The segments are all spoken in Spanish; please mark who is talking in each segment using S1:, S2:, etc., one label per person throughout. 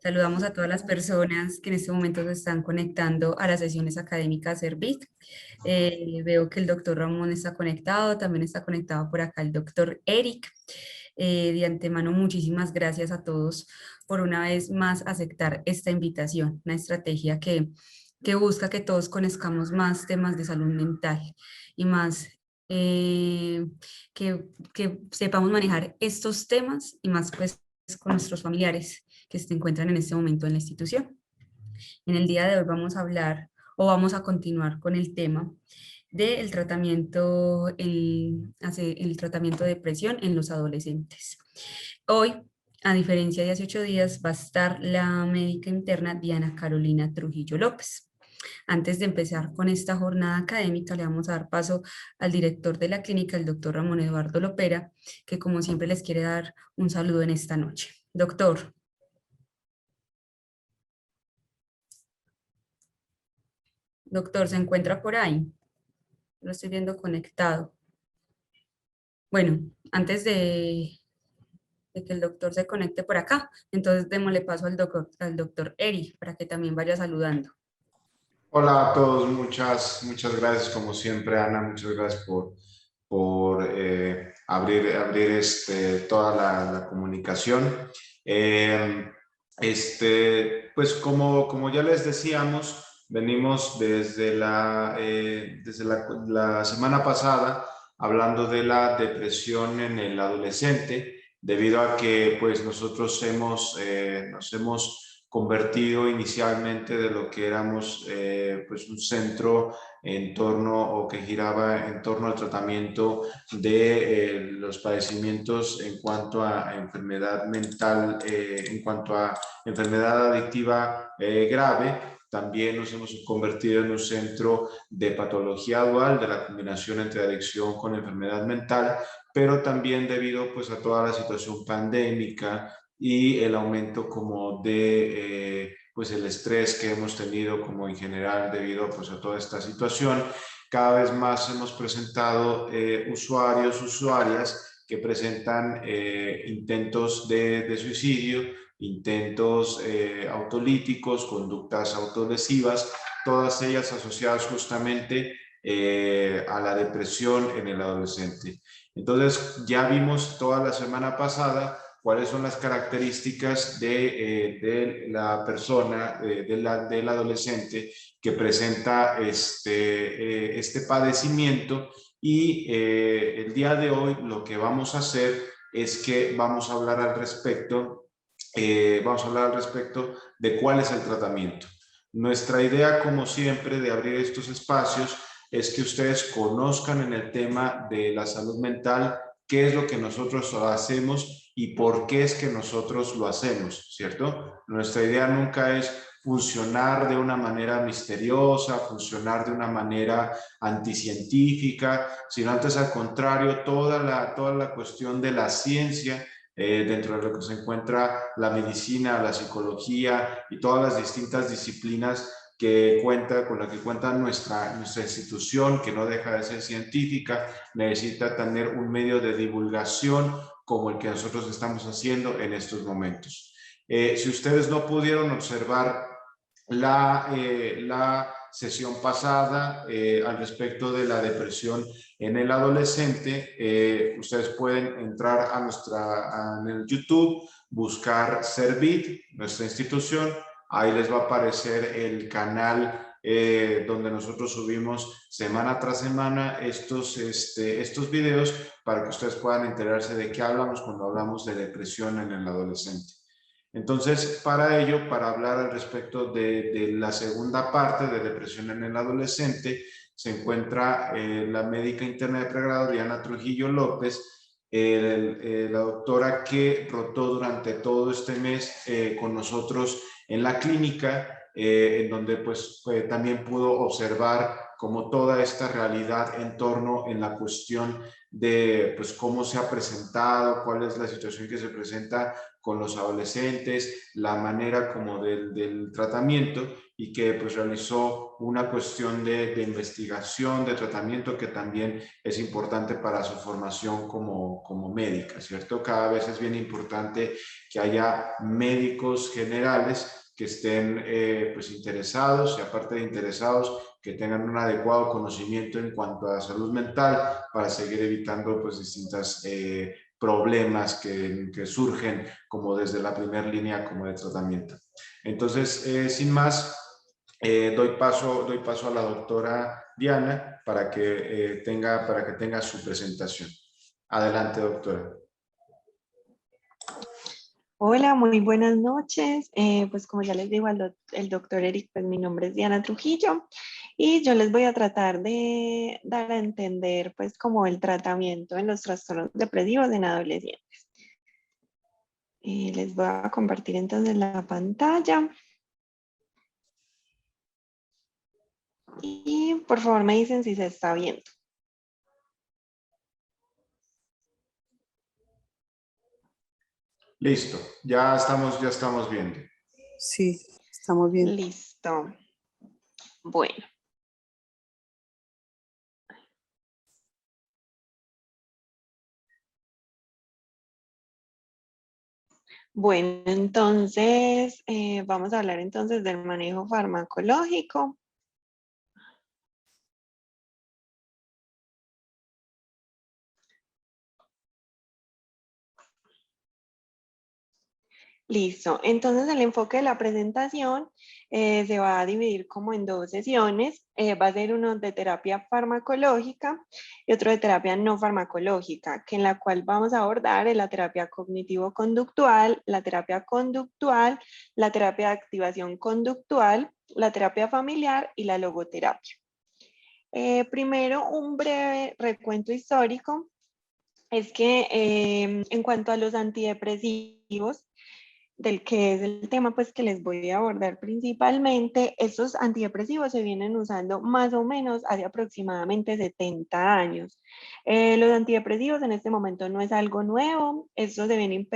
S1: Saludamos a todas las personas que en este momento se están conectando a las sesiones académicas Servit. Veo que el doctor Ramón está conectado, también está conectado por acá el doctor Eric. De antemano, muchísimas gracias a todos por una vez más aceptar esta invitación, una estrategia que busca que todos conozcamos más temas de salud mental y más que sepamos manejar estos temas y más pues con nuestros familiares que se encuentran en este momento en la institución. En el día de hoy vamos a hablar o vamos a continuar con el tema del tratamiento, el tratamiento de depresión en los adolescentes. Hoy, a diferencia de hace 8 días, va a estar la médica interna Diana Carolina Trujillo López. Antes de empezar con esta jornada académica, le vamos a dar paso al director de la clínica, el doctor Ramón Eduardo Lopera, que como siempre les quiere dar un saludo en esta noche. Doctor. Doctor, ¿se encuentra por ahí? Lo estoy viendo conectado. Bueno, antes de que el doctor se conecte por acá, entonces démosle paso al doctor Eri para que también vaya saludando.
S2: Hola a todos, muchas gracias como siempre, Ana, muchas gracias por abrir toda la comunicación. Pues como ya les decíamos, venimos desde la semana pasada hablando de la depresión en el adolescente, debido a que pues nosotros nos hemos convertido inicialmente de lo que éramos pues un centro en torno o que giraba en torno al tratamiento de los padecimientos en cuanto a enfermedad mental, en cuanto a enfermedad adictiva grave. También nos hemos convertido en un centro de patología dual, de la combinación entre adicción con enfermedad mental, pero también debido pues a toda la situación pandémica y el aumento como de pues el estrés que hemos tenido como en general debido pues a toda esta situación. Cada vez más hemos presentado usuarias que presentan intentos de suicidio, intentos autolíticos, conductas autolesivas, todas ellas asociadas justamente a la depresión en el adolescente. Entonces ya vimos toda la semana pasada cuáles son las características de la persona, del adolescente que presenta este padecimiento. Y el día de hoy lo que vamos a hacer es que vamos a hablar al respecto, de cuál es el tratamiento. Nuestra idea, como siempre, de abrir estos espacios es que ustedes conozcan en el tema de la salud mental qué es lo que nosotros hacemos y por qué es que nosotros lo hacemos, ¿cierto? Nuestra idea nunca es funcionar de una manera misteriosa, funcionar de una manera anticientífica, sino antes al contrario, toda la cuestión de la ciencia, dentro de lo que se encuentra la medicina, la psicología y todas las distintas disciplinas con la que cuenta nuestra institución, que no deja de ser científica, necesita tener un medio de divulgación como el que nosotros estamos haciendo en estos momentos. Si ustedes no pudieron observar la sesión pasada al respecto de la depresión en el adolescente, ustedes pueden entrar en el YouTube, buscar Servit, nuestra institución. Ahí les va a aparecer el canal donde nosotros subimos semana tras semana estos videos para que ustedes puedan enterarse de qué hablamos cuando hablamos de depresión en el adolescente. Entonces, para ello, para hablar al respecto de la segunda parte de depresión en el adolescente, se encuentra la médica interna de pregrado Diana Trujillo López, la doctora que rotó durante todo este mes con nosotros en la clínica, en donde pues también pudo observar como toda esta realidad en torno en la cuestión de pues cómo se ha presentado, cuál es la situación que se presenta con los adolescentes, la manera como del tratamiento. y que pues realizó una cuestión de investigación, de tratamiento que también es importante para su formación como médica, ¿cierto? Cada vez es bien importante que haya médicos generales que estén pues interesados, y aparte de interesados, que tengan un adecuado conocimiento en cuanto a salud mental para seguir evitando pues distintas problemas que surgen como desde la primera línea como de tratamiento. Entonces, sin más, doy paso a la doctora Diana para que tenga su presentación. Adelante, doctora.
S3: Hola, muy buenas noches. Pues como ya les digo el doctor Eric, pues mi nombre es Diana Trujillo y yo les voy a tratar de dar a entender pues como el tratamiento en los trastornos depresivos en adolescentes. Les voy a compartir entonces la pantalla y por favor me dicen si se está viendo.
S2: Listo, ya estamos viendo.
S4: Sí, estamos bien.
S3: Listo. Bueno. Bueno, entonces vamos a hablar entonces del manejo farmacológico. Listo, entonces el enfoque de la presentación se va a dividir como en dos sesiones. Va a ser uno de terapia farmacológica y otro de terapia no farmacológica, que en la cual vamos a abordar la terapia cognitivo-conductual, la terapia conductual, la terapia de activación conductual, la terapia familiar y la logoterapia. Primero, un breve recuento histórico. Es que en cuanto a los antidepresivos, del que es el tema pues que les voy a abordar principalmente, estos antidepresivos se vienen usando más o menos hace aproximadamente 70 años. Los antidepresivos en este momento no es algo nuevo, estos se vienen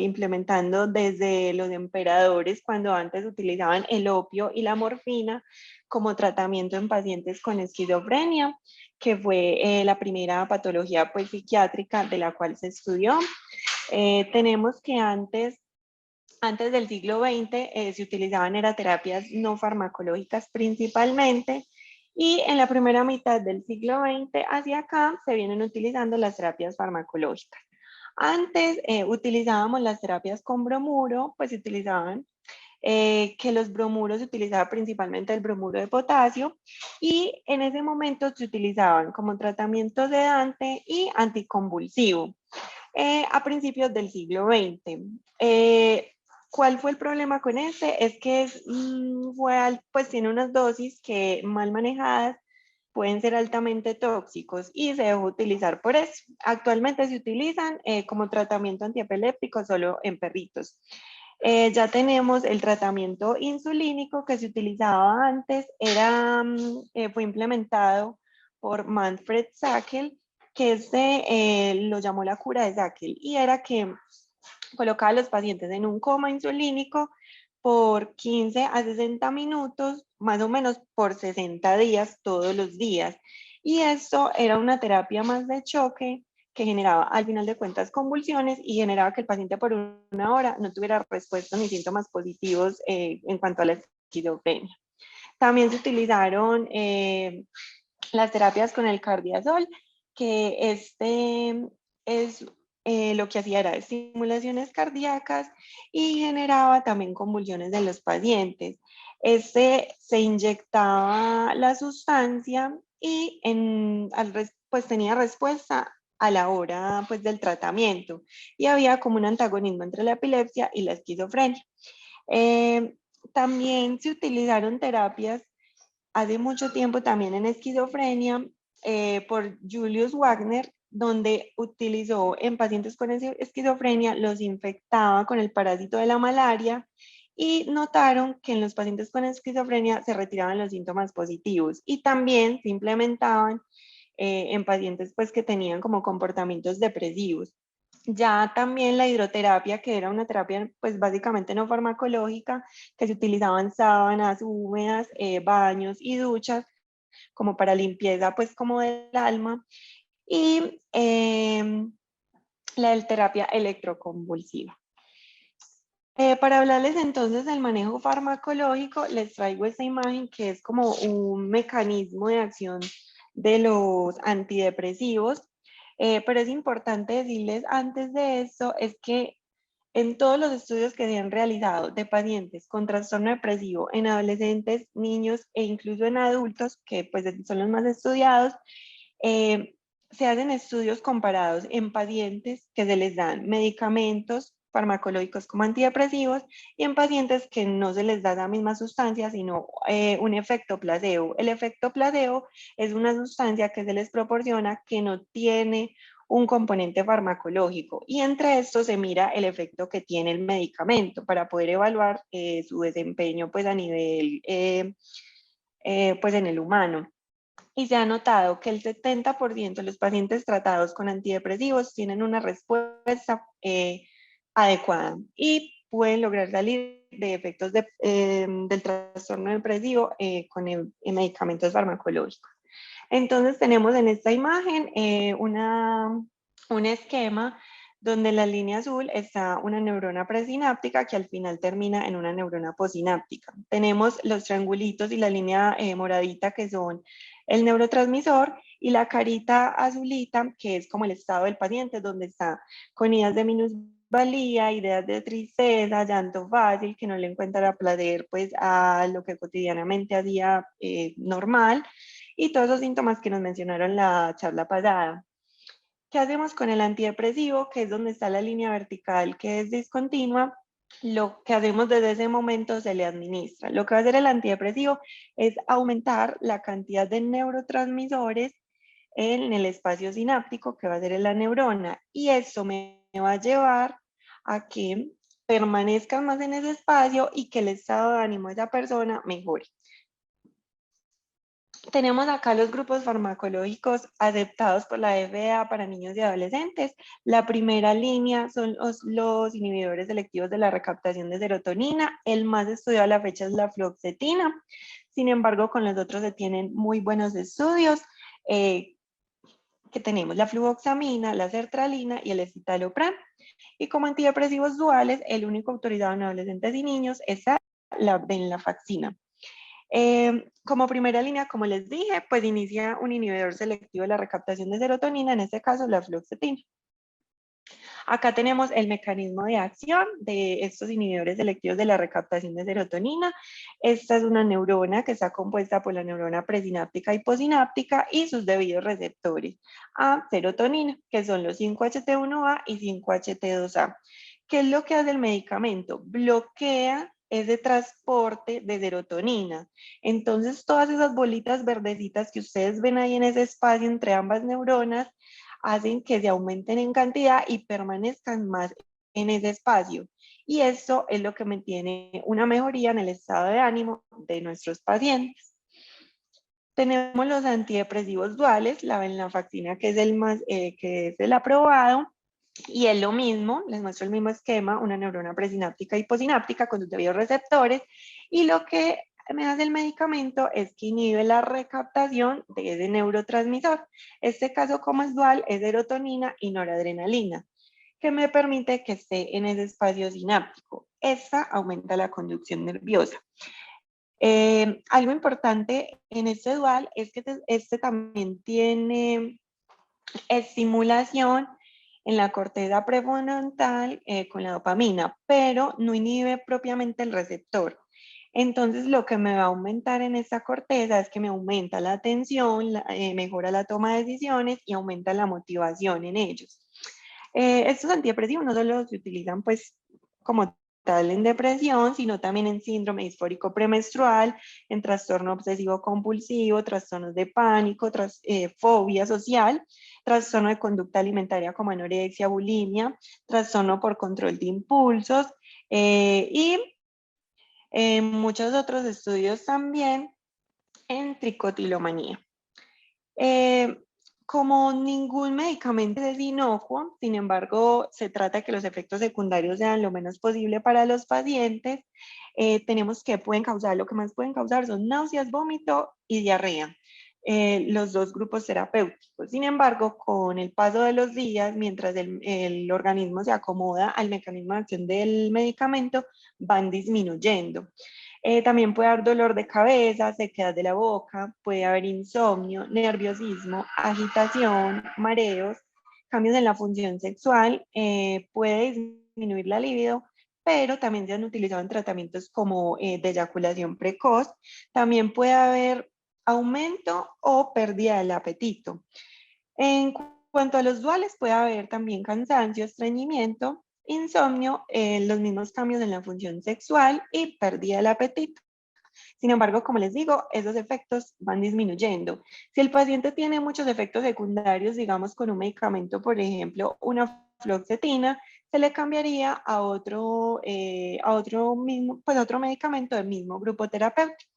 S3: implementando desde los emperadores cuando antes utilizaban el opio y la morfina como tratamiento en pacientes con esquizofrenia, que fue la primera patología pues psiquiátrica de la cual se estudió. Tenemos que antes del siglo XX se utilizaban terapias no farmacológicas principalmente y en la primera mitad del siglo XX hacia acá se vienen utilizando las terapias farmacológicas. Antes utilizábamos las terapias con bromuro, pues se utilizaban que los bromuros se utilizaba principalmente el bromuro de potasio y en ese momento se utilizaban como tratamiento sedante y anticonvulsivo a principios del siglo XX. ¿Cuál fue el problema con este? Es que pues tiene unas dosis que mal manejadas pueden ser altamente tóxicos y se dejó utilizar por eso. Actualmente se utilizan como tratamiento antiepiléptico solo en perritos. Ya tenemos el tratamiento insulínico que se utilizaba antes, fue implementado por Manfred Sackel, que lo llamó la cura de Sackel, y era que colocaba a los pacientes en un coma insulínico por 15 a 60 minutos, más o menos por 60 días, todos los días. Y esto era una terapia más de choque que generaba al final de cuentas convulsiones y generaba que el paciente por una hora no tuviera respuesta ni síntomas positivos en cuanto a la esquizofrenia. También se utilizaron las terapias con el cardiazol, que es lo que hacía era estimulaciones cardíacas y generaba también convulsiones de los pacientes. Se inyectaba la sustancia y pues tenía respuesta a la hora pues, del tratamiento y había como un antagonismo entre la epilepsia y la esquizofrenia. También se utilizaron terapias hace mucho tiempo también en esquizofrenia por Julius Wagner, donde utilizó en pacientes con esquizofrenia, los infectaba con el parásito de la malaria y notaron que en los pacientes con esquizofrenia se retiraban los síntomas positivos y también se implementaban en pacientes pues, que tenían como comportamientos depresivos. Ya también la hidroterapia, que era una terapia pues básicamente no farmacológica, que se utilizaban sábanas húmedas, baños y duchas como para limpieza pues como del alma, y la terapia electroconvulsiva. Para hablarles entonces del manejo farmacológico, les traigo esta imagen que es como un mecanismo de acción de los antidepresivos, pero es importante decirles antes de eso, es que en todos los estudios que se han realizado de pacientes con trastorno depresivo en adolescentes, niños e incluso en adultos, que pues son los más estudiados, se hacen estudios comparados en pacientes que se les dan medicamentos farmacológicos como antidepresivos y en pacientes que no se les da la misma sustancia, sino un efecto placebo. El efecto placebo es una sustancia que se les proporciona que no tiene un componente farmacológico y entre estos se mira el efecto que tiene el medicamento para poder evaluar su desempeño pues a nivel pues en el humano. Y se ha notado que el 70% de los pacientes tratados con antidepresivos tienen una respuesta adecuada y pueden lograr salir de efectos del trastorno depresivo con medicamentos farmacológicos. Entonces tenemos en esta imagen un esquema donde en la línea azul está una neurona presináptica que al final termina en una neurona posináptica. Tenemos los triangulitos y la línea moradita que son el neurotransmisor y la carita azulita que es como el estado del paciente donde está con ideas de minusvalía, ideas de tristeza, llanto fácil, que no le encuentra placer pues a lo que cotidianamente hacía normal y todos los síntomas que nos mencionaron en la charla pasada. ¿Qué hacemos con el antidepresivo? Que es donde está la línea vertical que es discontinua. Lo que hacemos desde ese momento se le administra. Lo que va a hacer el antidepresivo es aumentar la cantidad de neurotransmisores en el espacio sináptico que va a ser en la neurona y eso me va a llevar a que permanezcan más en ese espacio y que el estado de ánimo de esa persona mejore. Tenemos acá los grupos farmacológicos aceptados por la FDA para niños y adolescentes. La primera línea son los inhibidores selectivos de la recaptación de serotonina. El más estudiado a la fecha es la fluoxetina. Sin embargo, con los otros se tienen muy buenos estudios. Que tenemos la fluvoxamina, la sertralina y el escitalopram. Y como antidepresivos duales, el único autorizado en adolescentes y niños es la venlafaxina. Como primera línea, como les dije, pues inicia un inhibidor selectivo de la recaptación de serotonina, en este caso la fluoxetina. Acá tenemos el mecanismo de acción de estos inhibidores selectivos de la recaptación de serotonina. Esta es una neurona que está compuesta por la neurona presináptica y posináptica y sus debidos receptores a serotonina, que son los 5-HT1A y 5-HT2A. ¿Qué es lo que hace el medicamento? Bloquea ese transporte de serotonina. Entonces, todas esas bolitas verdecitas que ustedes ven ahí en ese espacio entre ambas neuronas hacen que se aumenten en cantidad y permanezcan más en ese espacio. Y eso es lo que mantiene una mejoría en el estado de ánimo de nuestros pacientes. Tenemos los antidepresivos duales, la venlafaxina que es el aprobado, y es lo mismo, les muestro el mismo esquema, una neurona presináptica y posináptica con sus debidos receptores, y lo que me hace el medicamento es que inhibe la recaptación de ese neurotransmisor. Este caso, como es dual, es serotonina y noradrenalina, que me permite que esté en ese espacio sináptico. Esta aumenta la conducción nerviosa. Algo importante en este dual es que este también tiene estimulación en la corteza prefrontal con la dopamina, pero no inhibe propiamente el receptor. Entonces, lo que me va a aumentar en esta corteza es que me aumenta la atención, mejora la toma de decisiones y aumenta la motivación en ellos. Estos antidepresivos no solo se utilizan pues como tal en depresión, sino también en síndrome disfórico premenstrual, en trastorno obsesivo compulsivo, trastornos de pánico, fobia social, trastorno de conducta alimentaria como anorexia, bulimia, trastorno por control de impulsos y muchos otros estudios también en tricotilomanía. como ningún medicamento es inocuo, sin embargo, se trata de que los efectos secundarios sean lo menos posible para los pacientes. Tenemos que lo que más pueden causar son náuseas, vómito y diarrea. Los dos grupos terapéuticos. Sin embargo, con el paso de los días, mientras el organismo se acomoda al mecanismo de acción del medicamento, van disminuyendo. También puede haber dolor de cabeza, sequedad de la boca, puede haber insomnio, nerviosismo, agitación, mareos, cambios en la función sexual, puede disminuir la libido, pero también se han utilizado en tratamientos como de eyaculación precoz. También puede haber aumento o pérdida del apetito. En cuanto a los duales, puede haber también cansancio, estreñimiento, insomnio, los mismos cambios en la función sexual y pérdida del apetito. Sin embargo, como les digo, esos efectos van disminuyendo. Si el paciente tiene muchos efectos secundarios, digamos con un medicamento, por ejemplo, una fluoxetina, se le cambiaría a otro medicamento del mismo grupo terapéutico.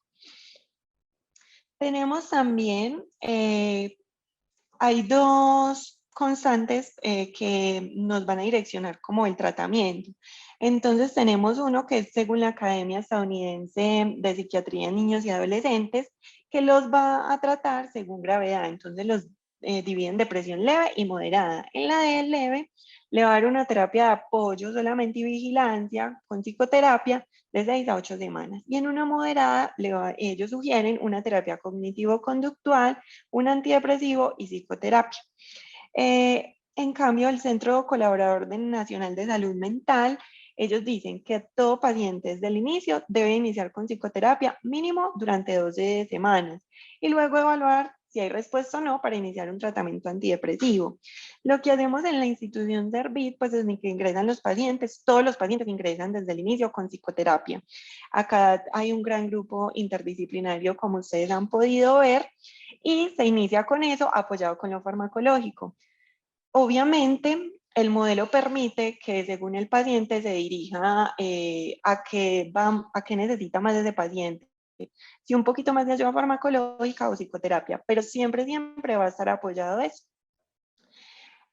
S3: Tenemos también, hay dos constantes que nos van a direccionar como el tratamiento. Entonces tenemos uno que es según la Academia Estadounidense de Psiquiatría en Niños y Adolescentes, que los va a tratar según gravedad. Entonces los dividen depresión leve y moderada. En la de leve le va a dar una terapia de apoyo solamente y vigilancia con psicoterapia de 6 a 8 semanas. Y en una moderada ellos sugieren una terapia cognitivo-conductual, un antidepresivo y psicoterapia. En cambio, el Centro Colaborador Nacional de Salud Mental, ellos dicen que todo paciente desde el inicio debe iniciar con psicoterapia mínimo durante 12 semanas y luego evaluar si hay respuesta o no para iniciar un tratamiento antidepresivo. Lo que hacemos en la institución Servit, pues es que ingresan los pacientes, todos los pacientes ingresan desde el inicio con psicoterapia. Acá hay un gran grupo interdisciplinario, como ustedes han podido ver, y se inicia con eso apoyado con lo farmacológico. Obviamente, el modelo permite que según el paciente se dirija a qué necesita más ese paciente. Si un poquito más de ayuda farmacológica o psicoterapia, pero siempre va a estar apoyado eso.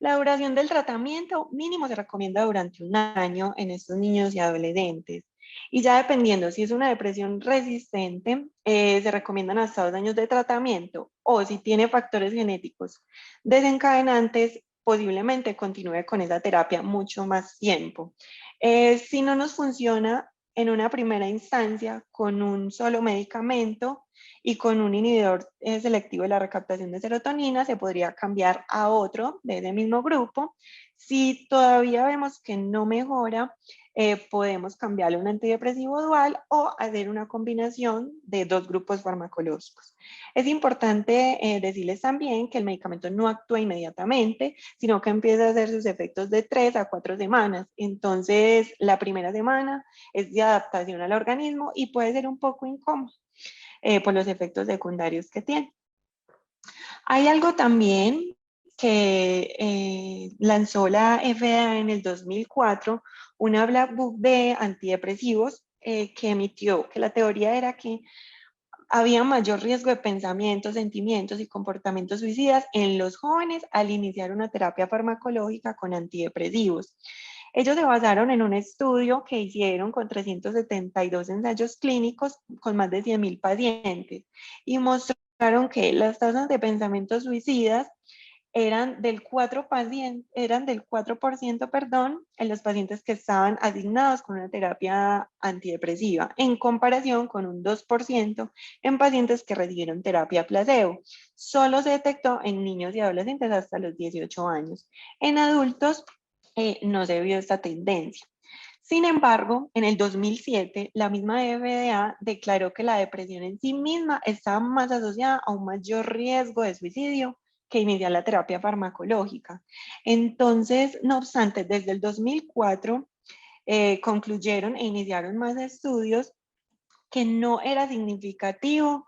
S3: La duración del tratamiento mínimo se recomienda durante 1 año en estos niños y adolescentes. Y ya dependiendo si es una depresión resistente, se recomiendan hasta 2 años de tratamiento, o si tiene factores genéticos desencadenantes, posiblemente continúe con esa terapia mucho más tiempo. Si no nos funciona en una primera instancia con un solo medicamento y con un inhibidor selectivo de la recaptación de serotonina, se podría cambiar a otro de ese mismo grupo. Si todavía vemos que no mejora, podemos cambiarle a un antidepresivo dual o hacer una combinación de 2 grupos farmacológicos. Es importante decirles también que el medicamento no actúa inmediatamente, sino que empieza a hacer sus efectos de 3 a 4 semanas. Entonces, la primera semana es de adaptación al organismo y puede ser un poco incómodo por los efectos secundarios que tiene. Hay algo también que lanzó la FDA en el 2004, una Black Book de antidepresivos que emitió, que la teoría era que había mayor riesgo de pensamientos, sentimientos y comportamientos suicidas en los jóvenes al iniciar una terapia farmacológica con antidepresivos. Ellos se basaron en un estudio que hicieron con 372 ensayos clínicos con más de 100.000 pacientes y mostraron que las tasas de pensamientos suicidas eran del 4%, perdón, en los pacientes que estaban asignados con una terapia antidepresiva, en comparación con un 2% en pacientes que recibieron terapia placebo. Solo se detectó en niños y adolescentes hasta los 18 años. En adultos no se vio esta tendencia. Sin embargo, en el 2007, la misma FDA declaró que la depresión en sí misma estaba más asociada a un mayor riesgo de suicidio que iniciar la terapia farmacológica. Entonces, no obstante, desde el 2004 concluyeron e iniciaron más estudios que no era significativo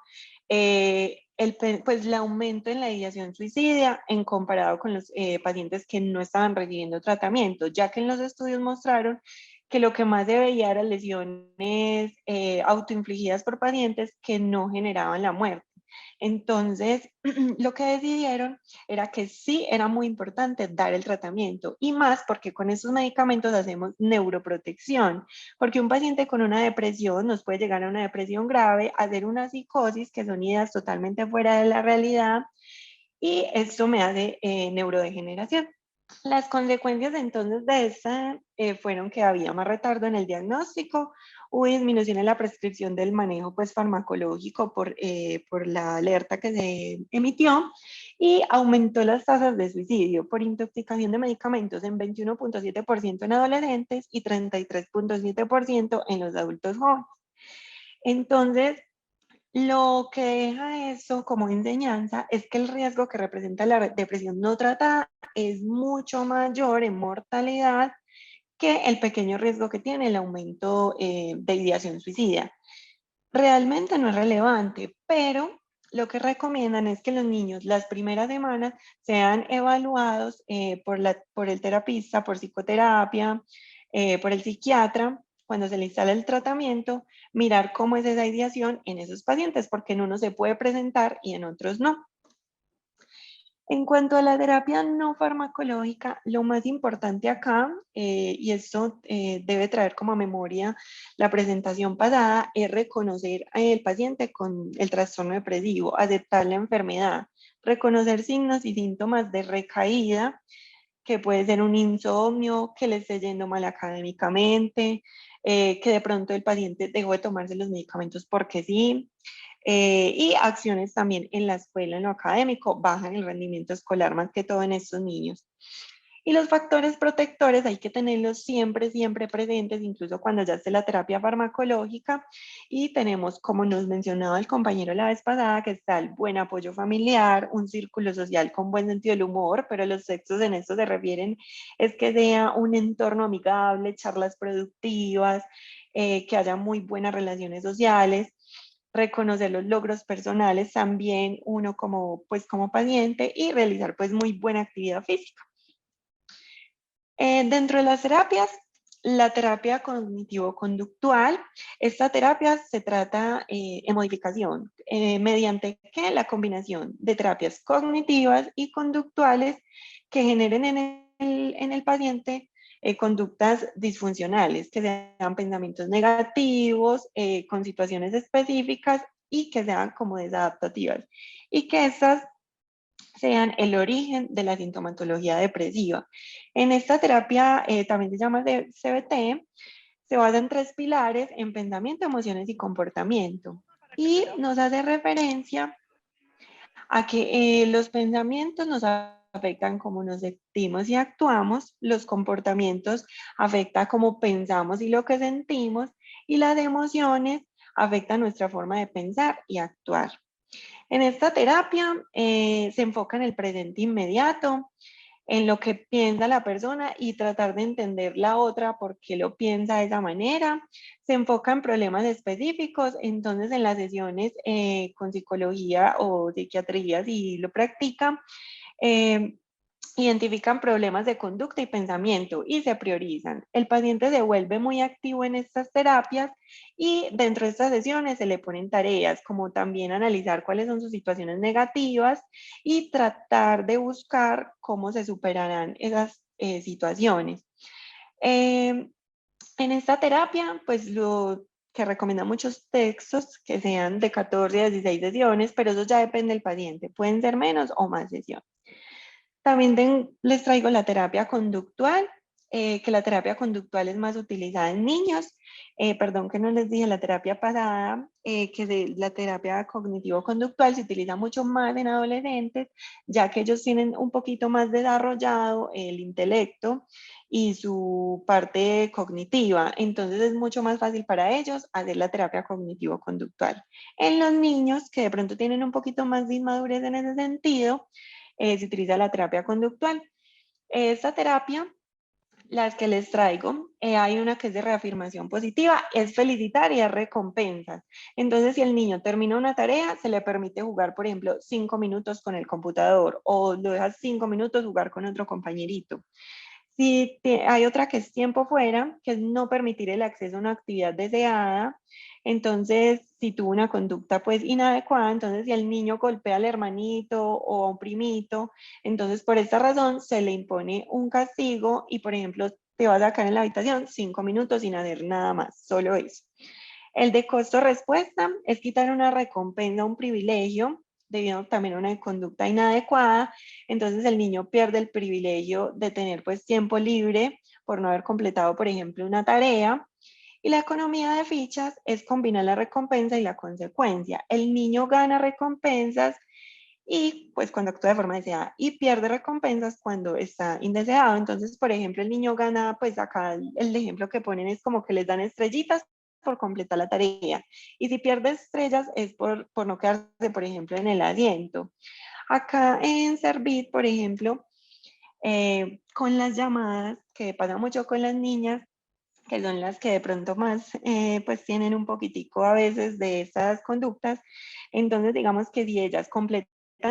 S3: el aumento en la ideación suicida en comparado con los pacientes que no estaban recibiendo tratamiento, ya que en los estudios mostraron que lo que más se veía eran lesiones autoinfligidas por pacientes que no generaban la muerte. Entonces, lo que decidieron era que sí era muy importante dar el tratamiento, y más porque con estos medicamentos hacemos neuroprotección, porque un paciente con una depresión nos puede llegar a una depresión grave, hacer una psicosis, que son ideas totalmente fuera de la realidad, y esto me hace neurodegeneración. Las consecuencias entonces de esta fueron que había más retardo en el diagnóstico, hubo disminución en la prescripción del manejo pues, farmacológico por la alerta que se emitió, y aumentó las tasas de suicidio por intoxicación de medicamentos en 21.7% en adolescentes y 33.7% en los adultos jóvenes. Entonces, lo que deja eso como enseñanza es que el riesgo que representa la depresión no tratada es mucho mayor en mortalidad que el pequeño riesgo que tiene el aumento de ideación suicida. Realmente no es relevante, pero lo que recomiendan es que los niños las primeras semanas sean evaluados por el terapista, por psicoterapia, por el psiquiatra, cuando se le instala el tratamiento, mirar cómo es esa ideación en esos pacientes, porque en unos se puede presentar y en otros no. En cuanto a la terapia no farmacológica, lo más importante acá, y esto debe traer como a memoria la presentación pasada, es reconocer al paciente con el trastorno depresivo, aceptar la enfermedad, reconocer signos y síntomas de recaída, que puede ser un insomnio, que le esté yendo mal académicamente, que de pronto el paciente dejó de tomarse los medicamentos porque sí, y acciones también en la escuela, en lo académico, bajan el rendimiento escolar más que todo en estos niños. Y los factores protectores hay que tenerlos siempre, siempre presentes, incluso cuando ya esté la terapia farmacológica. Y tenemos, como nos mencionaba el compañero la vez pasada, que está el buen apoyo familiar, un círculo social con buen sentido del humor, pero los textos en esto se refieren es que sea un entorno amigable, charlas productivas, que haya muy buenas relaciones sociales, reconocer los logros personales también uno como, pues, como paciente, y realizar pues muy buena actividad física. Dentro de las terapias, la terapia cognitivo-conductual, esta terapia se trata en modificación, mediante ¿qué? La combinación de terapias cognitivas y conductuales que generen en el paciente conductas disfuncionales, que sean pensamientos negativos, con situaciones específicas y que sean como desadaptativas, y que estas sean el origen de la sintomatología depresiva. En esta terapia, también se llama CBT, se basa en 3 pilares: en pensamiento, emociones y comportamiento. Y nos hace referencia a que los pensamientos nos afectan cómo nos sentimos y actuamos, los comportamientos afectan cómo pensamos y lo que sentimos, y las emociones afectan nuestra forma de pensar y actuar. En esta terapia se enfoca en el presente inmediato, en lo que piensa la persona y tratar de entender la otra por qué lo piensa de esa manera. Se enfoca en problemas específicos, entonces en las sesiones con psicología o psiquiatría, si lo practican, identifican problemas de conducta y pensamiento y se priorizan. El paciente se vuelve muy activo en estas terapias, y dentro de estas sesiones se le ponen tareas como también analizar cuáles son sus situaciones negativas y tratar de buscar cómo se superarán esas situaciones. En esta terapia, pues lo que recomienda muchos textos que sean de 14 a 16 sesiones, pero eso ya depende del paciente, pueden ser menos o más sesiones. También les traigo la terapia conductual, que la terapia conductual es más utilizada en niños. Perdón que no les dije la terapia pasada, la terapia cognitivo-conductual se utiliza mucho más en adolescentes, ya que ellos tienen un poquito más desarrollado el intelecto y su parte cognitiva. Entonces es mucho más fácil para ellos hacer la terapia cognitivo-conductual. En los niños que de pronto tienen un poquito más de inmadurez en ese sentido, se utiliza la terapia conductual. Esta terapia, las que les traigo, hay una que es de reafirmación positiva, es felicitar y es recompensas. Entonces, si el niño termina una tarea, se le permite jugar, por ejemplo, 5 minutos con el computador, o lo dejas 5 minutos jugar con otro compañerito. Si hay otra que es tiempo fuera, que es no permitir el acceso a una actividad deseada, Entonces, si tuvo una conducta pues inadecuada, entonces si el niño golpea al hermanito o a un primito, entonces por esta razón se le impone un castigo y, por ejemplo, te vas a sacar en la habitación 5 minutos sin hacer nada más, solo eso. El de costo-respuesta es quitar una recompensa, un privilegio, debido también a una conducta inadecuada. Entonces el niño pierde el privilegio de tener pues tiempo libre por no haber completado, por ejemplo, una tarea. Y la economía de fichas es combinar la recompensa y la consecuencia. El niño gana recompensas y pues cuando actúa de forma deseada y pierde recompensas cuando está indeseado. Entonces, por ejemplo, el niño gana, pues acá el ejemplo que ponen es como que les dan estrellitas por completar la tarea. Y si pierde estrellas es por no quedarse, por ejemplo, en el asiento. Acá en Servit, por ejemplo, con las llamadas, que pasa mucho con las niñas, que son las que de pronto más pues tienen un poquitico a veces de estas conductas. Entonces digamos que si ellas completan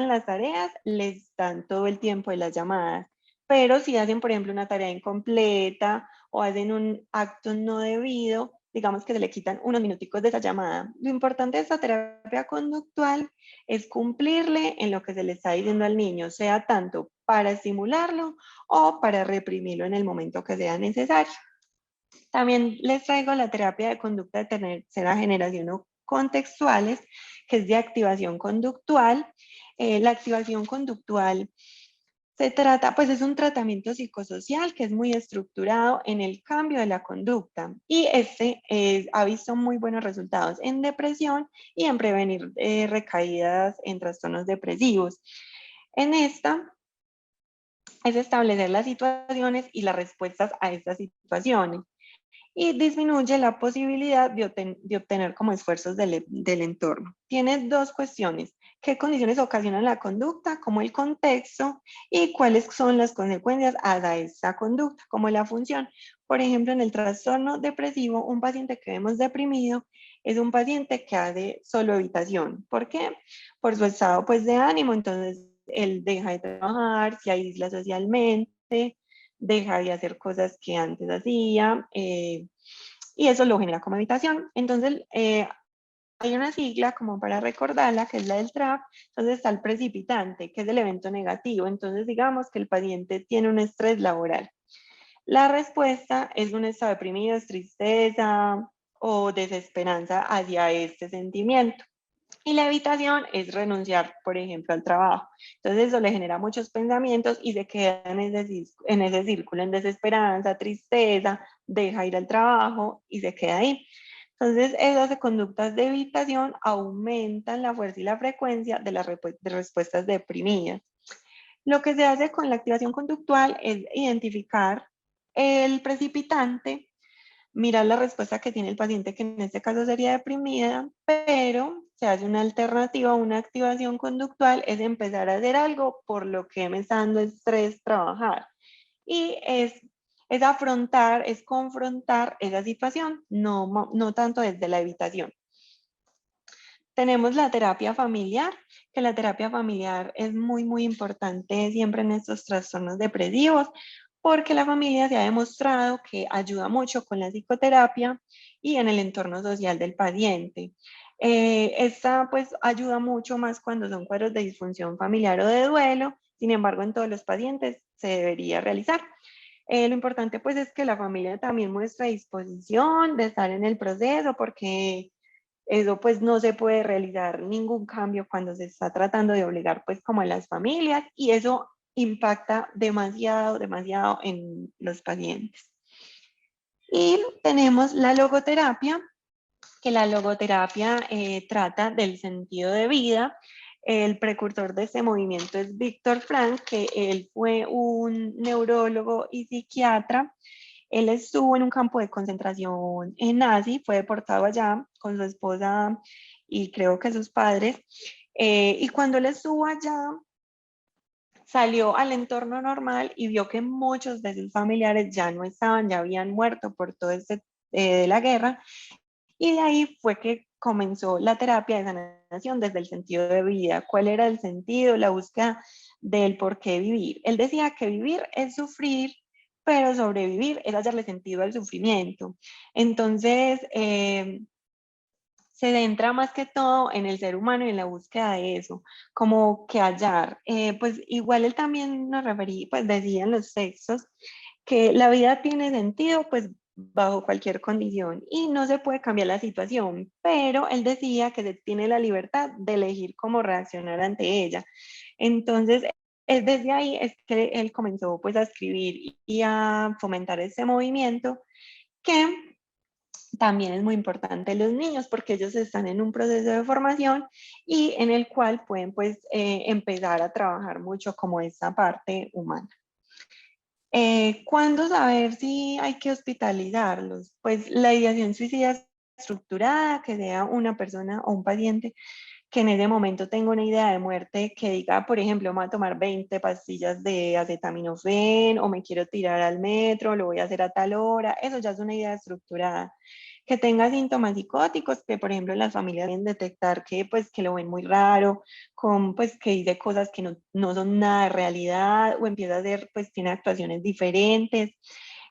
S3: las tareas, les dan todo el tiempo de las llamadas. Pero si hacen, por ejemplo, una tarea incompleta o hacen un acto no debido, digamos que se le quitan unos minuticos de esa llamada. Lo importante de esta terapia conductual es cumplirle en lo que se le está diciendo al niño, sea tanto para estimularlo o para reprimirlo en el momento que sea necesario. También les traigo la terapia de conducta de tercera generación o contextuales, que es de activación conductual. La activación conductual se trata, pues es un tratamiento psicosocial que es muy estructurado en el cambio de la conducta y ha visto muy buenos resultados en depresión y en prevenir recaídas en trastornos depresivos. En esta es establecer las situaciones y las respuestas a estas situaciones y disminuye la posibilidad de obtener como esfuerzos del entorno. Tiene dos cuestiones: qué condiciones ocasionan la conducta, como el contexto, y cuáles son las consecuencias a esa conducta, como la función. Por ejemplo, en el trastorno depresivo, un paciente que vemos deprimido es un paciente que hace solo evitación. ¿Por qué? Por su estado pues de ánimo, entonces él deja de trabajar, se aísla socialmente, deja de hacer cosas que antes hacía, y eso lo genera como evitación. Entonces, hay una sigla como para recordarla, que es la del TRAP. Entonces está el precipitante, que es el evento negativo. Entonces digamos que el paciente tiene un estrés laboral. La respuesta es un estado deprimido, es tristeza o desesperanza hacia este sentimiento. Y la evitación es renunciar, por ejemplo, al trabajo. Entonces eso le genera muchos pensamientos y se queda en ese círculo, en desesperanza, tristeza, deja ir al trabajo y se queda ahí. Entonces esas conductas de evitación aumentan la fuerza y la frecuencia de las respuestas deprimidas. Lo que se hace con la activación conductual es identificar el precipitante, mirar la respuesta que tiene el paciente, que en este caso sería deprimida, pero se hace una alternativa, una activación conductual, es empezar a hacer algo por lo que me está dando estrés trabajar. Y es afrontar, es confrontar esa situación, no tanto desde la evitación. Tenemos la terapia familiar, que la terapia familiar es muy importante siempre en estos trastornos depresivos, porque la familia se ha demostrado que ayuda mucho con la psicoterapia y en el entorno social del paciente. Esta pues ayuda mucho más cuando son cuadros de disfunción familiar o de duelo, sin embargo en todos los pacientes se debería realizar. Lo importante pues es que la familia también muestre disposición de estar en el proceso, porque eso pues no se puede realizar ningún cambio cuando se está tratando de obligar pues como a las familias, y eso impacta demasiado en los pacientes. Y tenemos la logoterapia, que la logoterapia trata del sentido de vida. El precursor de este movimiento es Viktor Frankl, que él fue un neurólogo y psiquiatra. Él estuvo en un campo de concentración en nazi, fue deportado allá con su esposa y creo que sus padres. Y cuando él estuvo allá, salió al entorno normal y vio que muchos de sus familiares ya no estaban, ya habían muerto por todo este de la guerra. Y de ahí fue que comenzó la terapia de sanación desde el sentido de vida. ¿Cuál era el sentido? La búsqueda del por qué vivir. Él decía que vivir es sufrir, pero sobrevivir es hallarle sentido al sufrimiento. Entonces, se centra más que todo en el ser humano y en la búsqueda de eso, como que hallar. Pues igual él también nos refería, pues decía en los textos que la vida tiene sentido, pues bajo cualquier condición y no se puede cambiar la situación, pero él decía que se tiene la libertad de elegir cómo reaccionar ante ella. Entonces, desde ahí es que él comenzó pues a escribir y a fomentar ese movimiento que también es muy importante los niños porque ellos están en un proceso de formación y en el cual pueden pues empezar a trabajar mucho como esa parte humana. ¿Cuándo saber si hay que hospitalizarlos? Pues la ideación suicida estructurada, que sea una persona o un paciente que en ese momento tenga una idea de muerte, que diga, por ejemplo, me voy a tomar 20 pastillas de acetaminofén o me quiero tirar al metro, lo voy a hacer a tal hora, eso ya es una idea estructurada. Que tenga síntomas psicóticos, que por ejemplo las familias deben detectar que pues que lo ven muy raro, con pues que dice cosas que no son nada de realidad o empieza a hacer pues tiene actuaciones diferentes.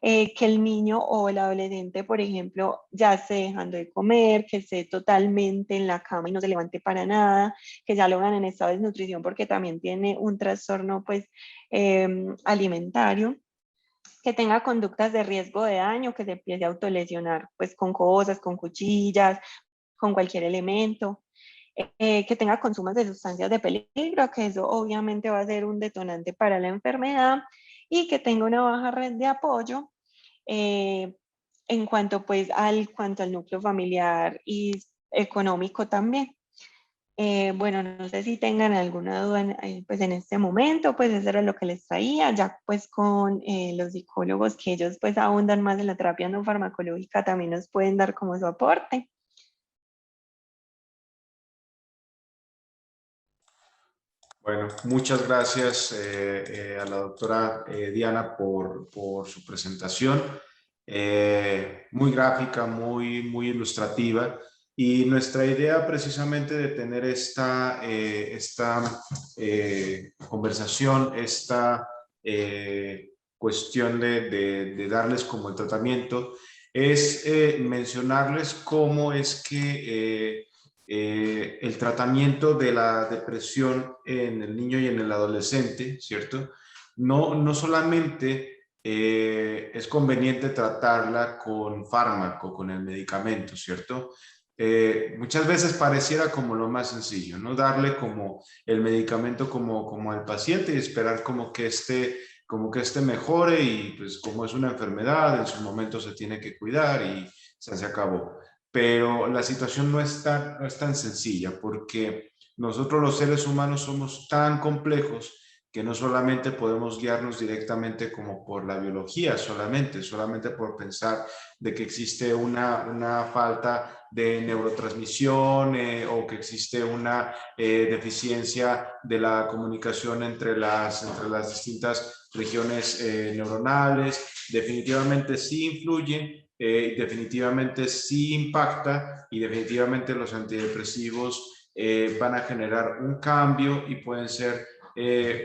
S3: Que el niño o el adolescente, por ejemplo, ya esté dejando de comer, que esté totalmente en la cama y no se levante para nada, que ya lo vean en estado de desnutrición porque también tiene un trastorno pues alimentario, que tenga conductas de riesgo de daño, que se empiece a autolesionar pues con cosas, con cuchillas, con cualquier elemento, que tenga consumos de sustancias de peligro, que eso obviamente va a ser un detonante para la enfermedad, y que tenga una baja red de apoyo eh, en cuanto pues cuanto al núcleo familiar y económico también. Bueno, no sé si tengan alguna duda pues en este momento, pues eso era lo que les traía, ya pues con los psicólogos que ellos pues ahondan más en la terapia no farmacológica también nos pueden dar como su aporte.
S2: Bueno, muchas gracias a la doctora Diana por su presentación, muy gráfica, muy ilustrativa. Y nuestra idea precisamente de tener esta conversación, esta cuestión de darles como el tratamiento, es mencionarles cómo es que el tratamiento de la depresión en el niño y en el adolescente, ¿cierto? No solamente es conveniente tratarla con fármaco, con el medicamento, ¿cierto? Muchas veces pareciera como lo más sencillo, ¿no? Darle como el medicamento como al paciente y esperar como que este mejore y pues como es una enfermedad, en su momento se tiene que cuidar y se acabó. Pero la situación no es tan sencilla porque nosotros los seres humanos somos tan complejos que no solamente podemos guiarnos directamente como por la biología, solamente por pensar de que existe una falta de neurotransmisión o que existe una deficiencia de la comunicación entre las distintas regiones neuronales. Definitivamente sí influye, definitivamente sí impacta y definitivamente los antidepresivos van a generar un cambio y pueden ser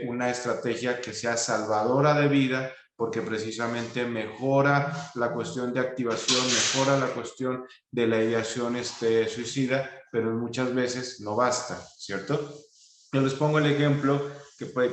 S2: una estrategia que sea salvadora de vida porque precisamente mejora la cuestión de activación, mejora la cuestión de la ideación suicida, pero muchas veces no basta, ¿cierto? Yo les pongo el ejemplo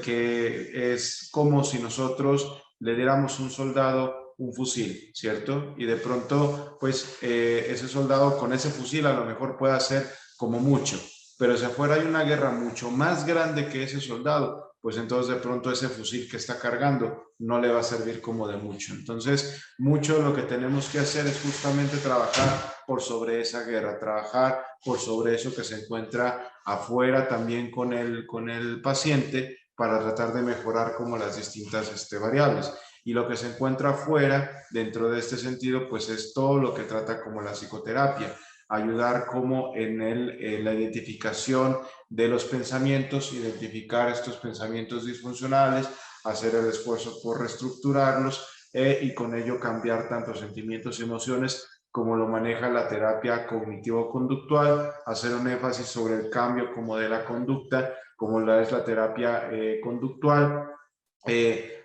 S2: que es como si nosotros le diéramos a un soldado un fusil, ¿cierto? Y de pronto, pues ese soldado con ese fusil a lo mejor puede hacer como mucho, pero si afuera hay una guerra mucho más grande que ese soldado, pues entonces de pronto ese fusil que está cargando no le va a servir como de mucho. Entonces, mucho de lo que tenemos que hacer es justamente trabajar por sobre esa guerra, trabajar por sobre eso que se encuentra afuera también con el paciente para tratar de mejorar como las distintas variables. Y lo que se encuentra afuera, dentro de este sentido, pues es todo lo que trata como la psicoterapia, ayudar como en la identificación de los pensamientos, identificar estos pensamientos disfuncionales, hacer el esfuerzo por reestructurarlos y con ello cambiar tanto sentimientos y emociones como lo maneja la terapia cognitivo-conductual, hacer un énfasis sobre el cambio como de la conducta, como es la terapia conductual,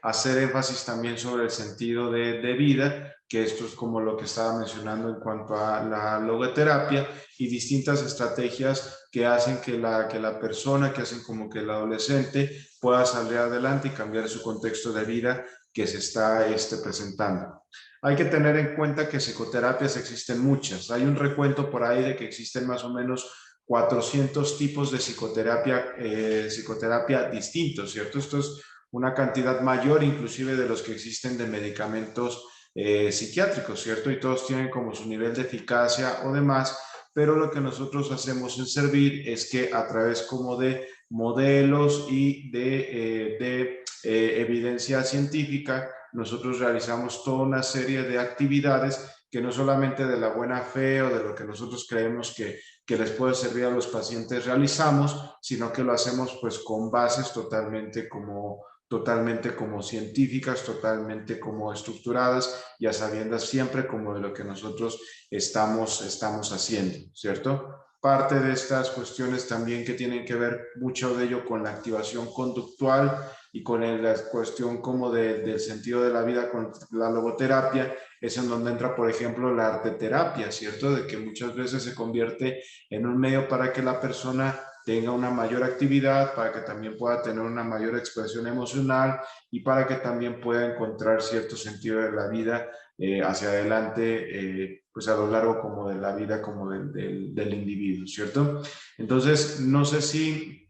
S2: hacer énfasis también sobre el sentido de vida, que esto es como lo que estaba mencionando en cuanto a la logoterapia, y distintas estrategias que hacen que la persona, que hacen como que el adolescente pueda salir adelante y cambiar su contexto de vida que se está presentando. Hay que tener en cuenta que psicoterapias existen muchas. Hay un recuento por ahí de que existen más o menos 400 tipos de psicoterapia distintos, ¿cierto? Esto es una cantidad mayor inclusive de los que existen de medicamentos psiquiátricos, ¿cierto? Y todos tienen como su nivel de eficacia o demás, pero lo que nosotros hacemos en Servir es que a través como de modelos y de evidencia científica, nosotros realizamos toda una serie de actividades que no solamente de la buena fe o de lo que nosotros creemos que les puede servir a los pacientes realizamos, sino que lo hacemos pues con bases totalmente como científicas, totalmente como estructuradas y a sabiendas siempre como de lo que nosotros estamos haciendo, ¿cierto? Parte de estas cuestiones también que tienen que ver mucho de ello con la activación conductual y con la cuestión como del sentido de la vida con la logoterapia, es en donde entra, por ejemplo, la arteterapia, ¿cierto? De que muchas veces se convierte en un medio para que la persona tenga una mayor actividad, para que también pueda tener una mayor expresión emocional y para que también pueda encontrar cierto sentido de la vida hacia adelante, pues a lo largo como de la vida como del individuo, ¿cierto? Entonces, no sé si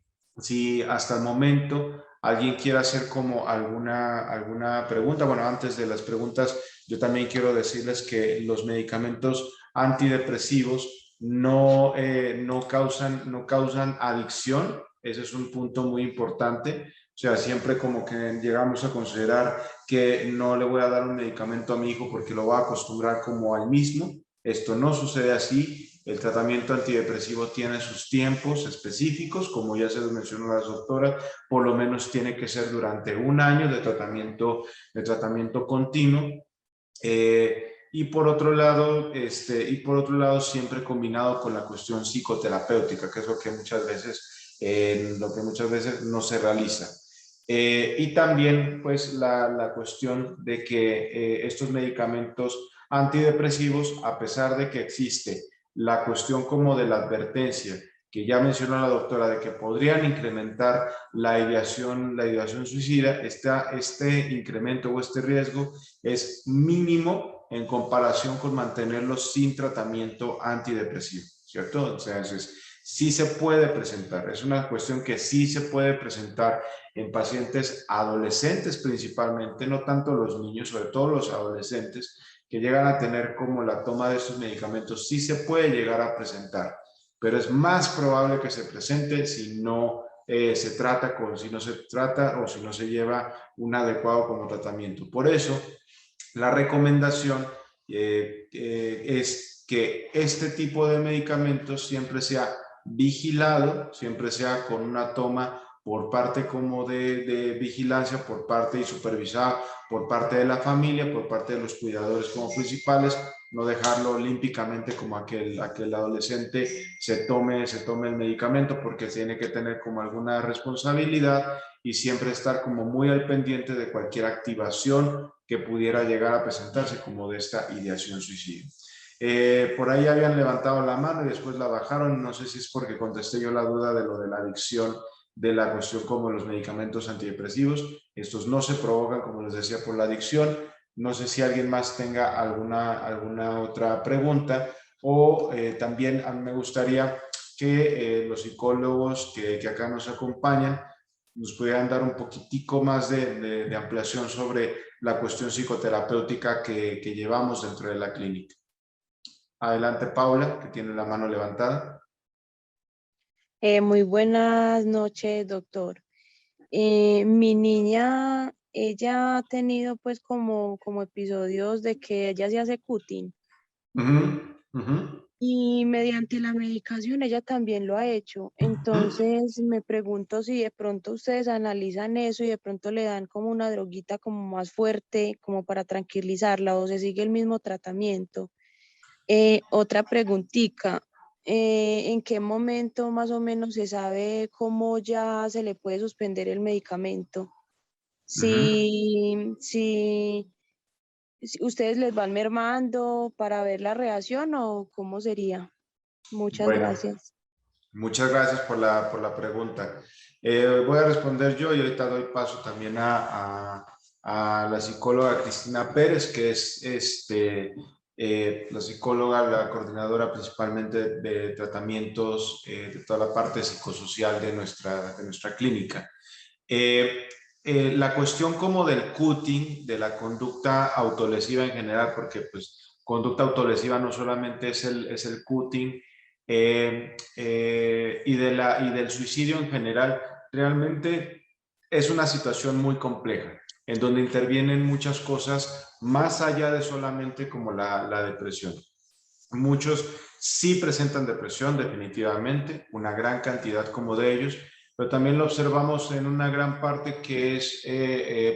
S2: hasta el momento alguien quiere hacer como alguna pregunta. Bueno, antes de las preguntas, yo también quiero decirles que los medicamentos antidepresivos no causan adicción. Ese es un punto muy importante. O sea, siempre como que llegamos a considerar que no le voy a dar un medicamento a mi hijo porque lo va a acostumbrar como al mismo. Esto no sucede así. El tratamiento antidepresivo tiene sus tiempos específicos, como ya se lo mencionó la doctora, por lo menos tiene que ser durante un año de tratamiento continuo. Y por otro lado, siempre combinado con la cuestión psicoterapéutica, que es lo que muchas veces no se realiza. Y también, pues, la cuestión de que estos medicamentos antidepresivos, a pesar de que existe la cuestión como de la advertencia, que ya mencionó la doctora, de que podrían incrementar la ideación suicida, este incremento o este riesgo es mínimo en comparación con mantenerlos sin tratamiento antidepresivo, ¿cierto? O sea, sí se puede presentar, es una cuestión que sí se puede presentar en pacientes adolescentes principalmente, no tanto los niños, sobre todo los adolescentes, que llegan a tener como la toma de estos medicamentos, sí se puede llegar a presentar, pero es más probable que se presente si no se trata o si no se lleva un adecuado como tratamiento. Por eso, la recomendación es que este tipo de medicamentos siempre sea vigilado, siempre sea con una toma por parte como de vigilancia, por parte y supervisada por parte de la familia, por parte de los cuidadores como principales, no dejarlo olímpicamente como aquel adolescente se tome el medicamento porque tiene que tener como alguna responsabilidad y siempre estar como muy al pendiente de cualquier activación que pudiera llegar a presentarse como de esta ideación suicida. Por ahí habían levantado la mano y después la bajaron, no sé si es porque contesté yo la duda de lo de la adicción, de la cuestión como los medicamentos antidepresivos. Estos no se provocan, como les decía, por la adicción. No sé si alguien más tenga alguna otra pregunta o también a mí me gustaría que los psicólogos que acá nos acompañan nos pudieran dar un poquitico más de ampliación sobre la cuestión psicoterapéutica que llevamos dentro de la clínica. Adelante, Paula, que tiene la mano levantada.
S5: Muy buenas noches, doctor. Mi niña, ella ha tenido pues como episodios de que ella se hace cutting y mediante la medicación ella también lo ha hecho. Entonces me pregunto si de pronto ustedes analizan eso y de pronto le dan como una droguita como más fuerte como para tranquilizarla o se sigue el mismo tratamiento. Otra preguntita, ¿en qué momento más o menos se sabe cómo ya se le puede suspender el medicamento? si ustedes les van mermando para ver la reacción o cómo sería. Muchas
S2: Bueno,
S5: gracias.
S2: muchas gracias por la pregunta. Voy a responder yo y ahorita doy paso también a la psicóloga Cristina Pérez, que es la psicóloga, la coordinadora principalmente de tratamientos de toda la parte psicosocial de nuestra clínica. La cuestión como del cutting, de la conducta autolesiva en general, porque pues conducta autolesiva no solamente es el cutting, y del suicidio en general, realmente es una situación muy compleja, en donde intervienen muchas cosas más allá de solamente como la depresión. Muchos sí presentan depresión definitivamente, una gran cantidad como de ellos, pero también lo observamos en una gran parte que es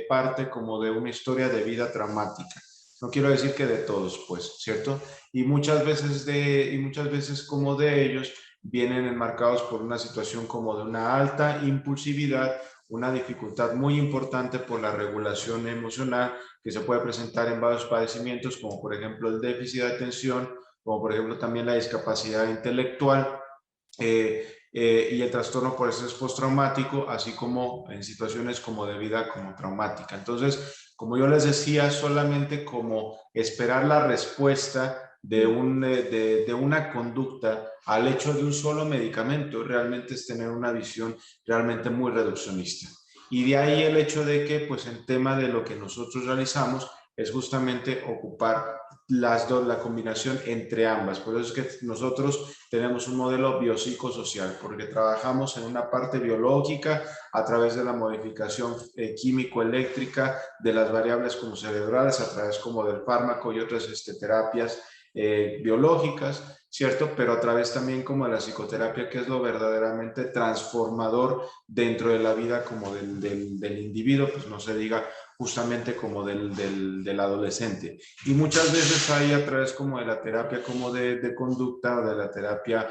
S2: parte como de una historia de vida traumática. No quiero decir que de todos, pues, ¿cierto? Y muchas veces como de ellos vienen enmarcados por una situación como de una alta impulsividad, una dificultad muy importante por la regulación emocional que se puede presentar en varios padecimientos, como por ejemplo el déficit de atención, como por ejemplo también la discapacidad intelectual y el trastorno por estrés postraumático, así como en situaciones como de vida como traumática. Entonces, como yo les decía, solamente como esperar la respuesta de una conducta al hecho de un solo medicamento realmente es tener una visión realmente muy reduccionista. Y de ahí el hecho de que, pues, el tema de lo que nosotros realizamos es justamente ocupar la combinación entre ambas. Por eso es que nosotros tenemos un modelo biopsicosocial, porque trabajamos en una parte biológica a través de la modificación químico-eléctrica de las variables como cerebrales, a través como del fármaco y otras terapias biológicas, ¿cierto? Pero a través también como de la psicoterapia, que es lo verdaderamente transformador dentro de la vida como del individuo, pues no se diga justamente como del adolescente. Y muchas veces hay a través como de la terapia como de conducta o de la terapia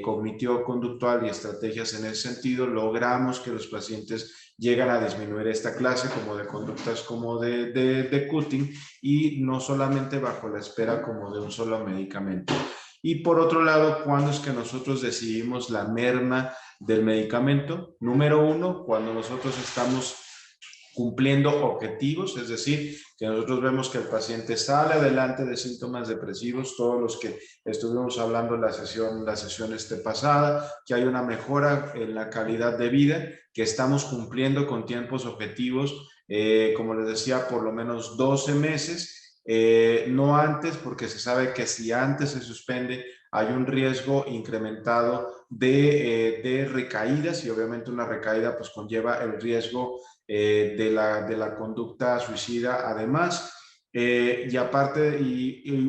S2: cognitivo-conductual y estrategias en ese sentido, logramos que los pacientes llegan a disminuir esta clase como de conductas como de cutting, y no solamente bajo la espera como de un solo medicamento. Y por otro lado, ¿cuándo es que nosotros decidimos la merma del medicamento? Número uno, cuando nosotros estamos cumpliendo objetivos, es decir, que nosotros vemos que el paciente sale adelante de síntomas depresivos, todos los que estuvimos hablando en la sesión pasada, que hay una mejora en la calidad de vida, que estamos cumpliendo con tiempos objetivos, como les decía, por lo menos 12 meses, no antes, porque se sabe que si antes se suspende, hay un riesgo incrementado de recaídas, y obviamente una recaída pues conlleva el riesgo de la conducta suicida además. Y aparte,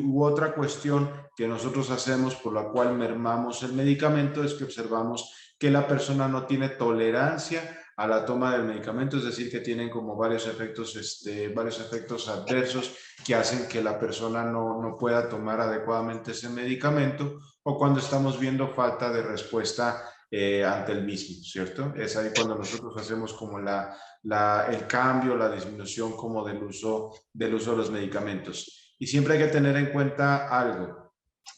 S2: hubo otra cuestión que nosotros hacemos por la cual mermamos el medicamento, es que observamos que la persona no tiene tolerancia a la toma del medicamento, es decir, que tienen como varios efectos adversos que hacen que la persona no pueda tomar adecuadamente ese medicamento, o cuando estamos viendo falta de respuesta ante el mismo, ¿cierto? Es ahí cuando nosotros hacemos como el cambio, la disminución como del uso de los medicamentos. Y siempre hay que tener en cuenta algo.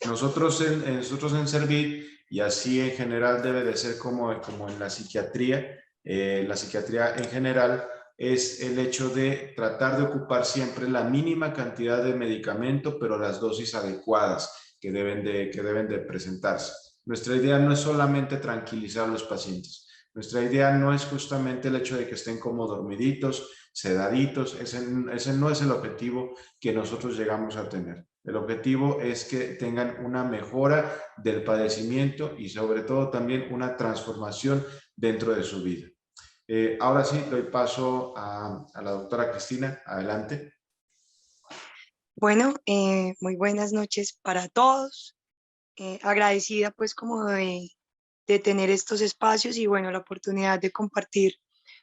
S2: Nosotros en Servir, y así en general debe de ser como en la psiquiatría en general, es el hecho de tratar de ocupar siempre la mínima cantidad de medicamento, pero las dosis adecuadas que deben de presentarse. Nuestra idea no es solamente tranquilizar a los pacientes. Nuestra idea no es justamente el hecho de que estén como dormiditos, sedaditos. Ese no es el objetivo que nosotros llegamos a tener. El objetivo es que tengan una mejora del padecimiento y sobre todo también una transformación dentro de su vida. Ahora sí, doy paso a la doctora Cristina. Adelante.
S6: Bueno, muy buenas noches para todos. Agradecida pues como de tener estos espacios y bueno, la oportunidad de compartir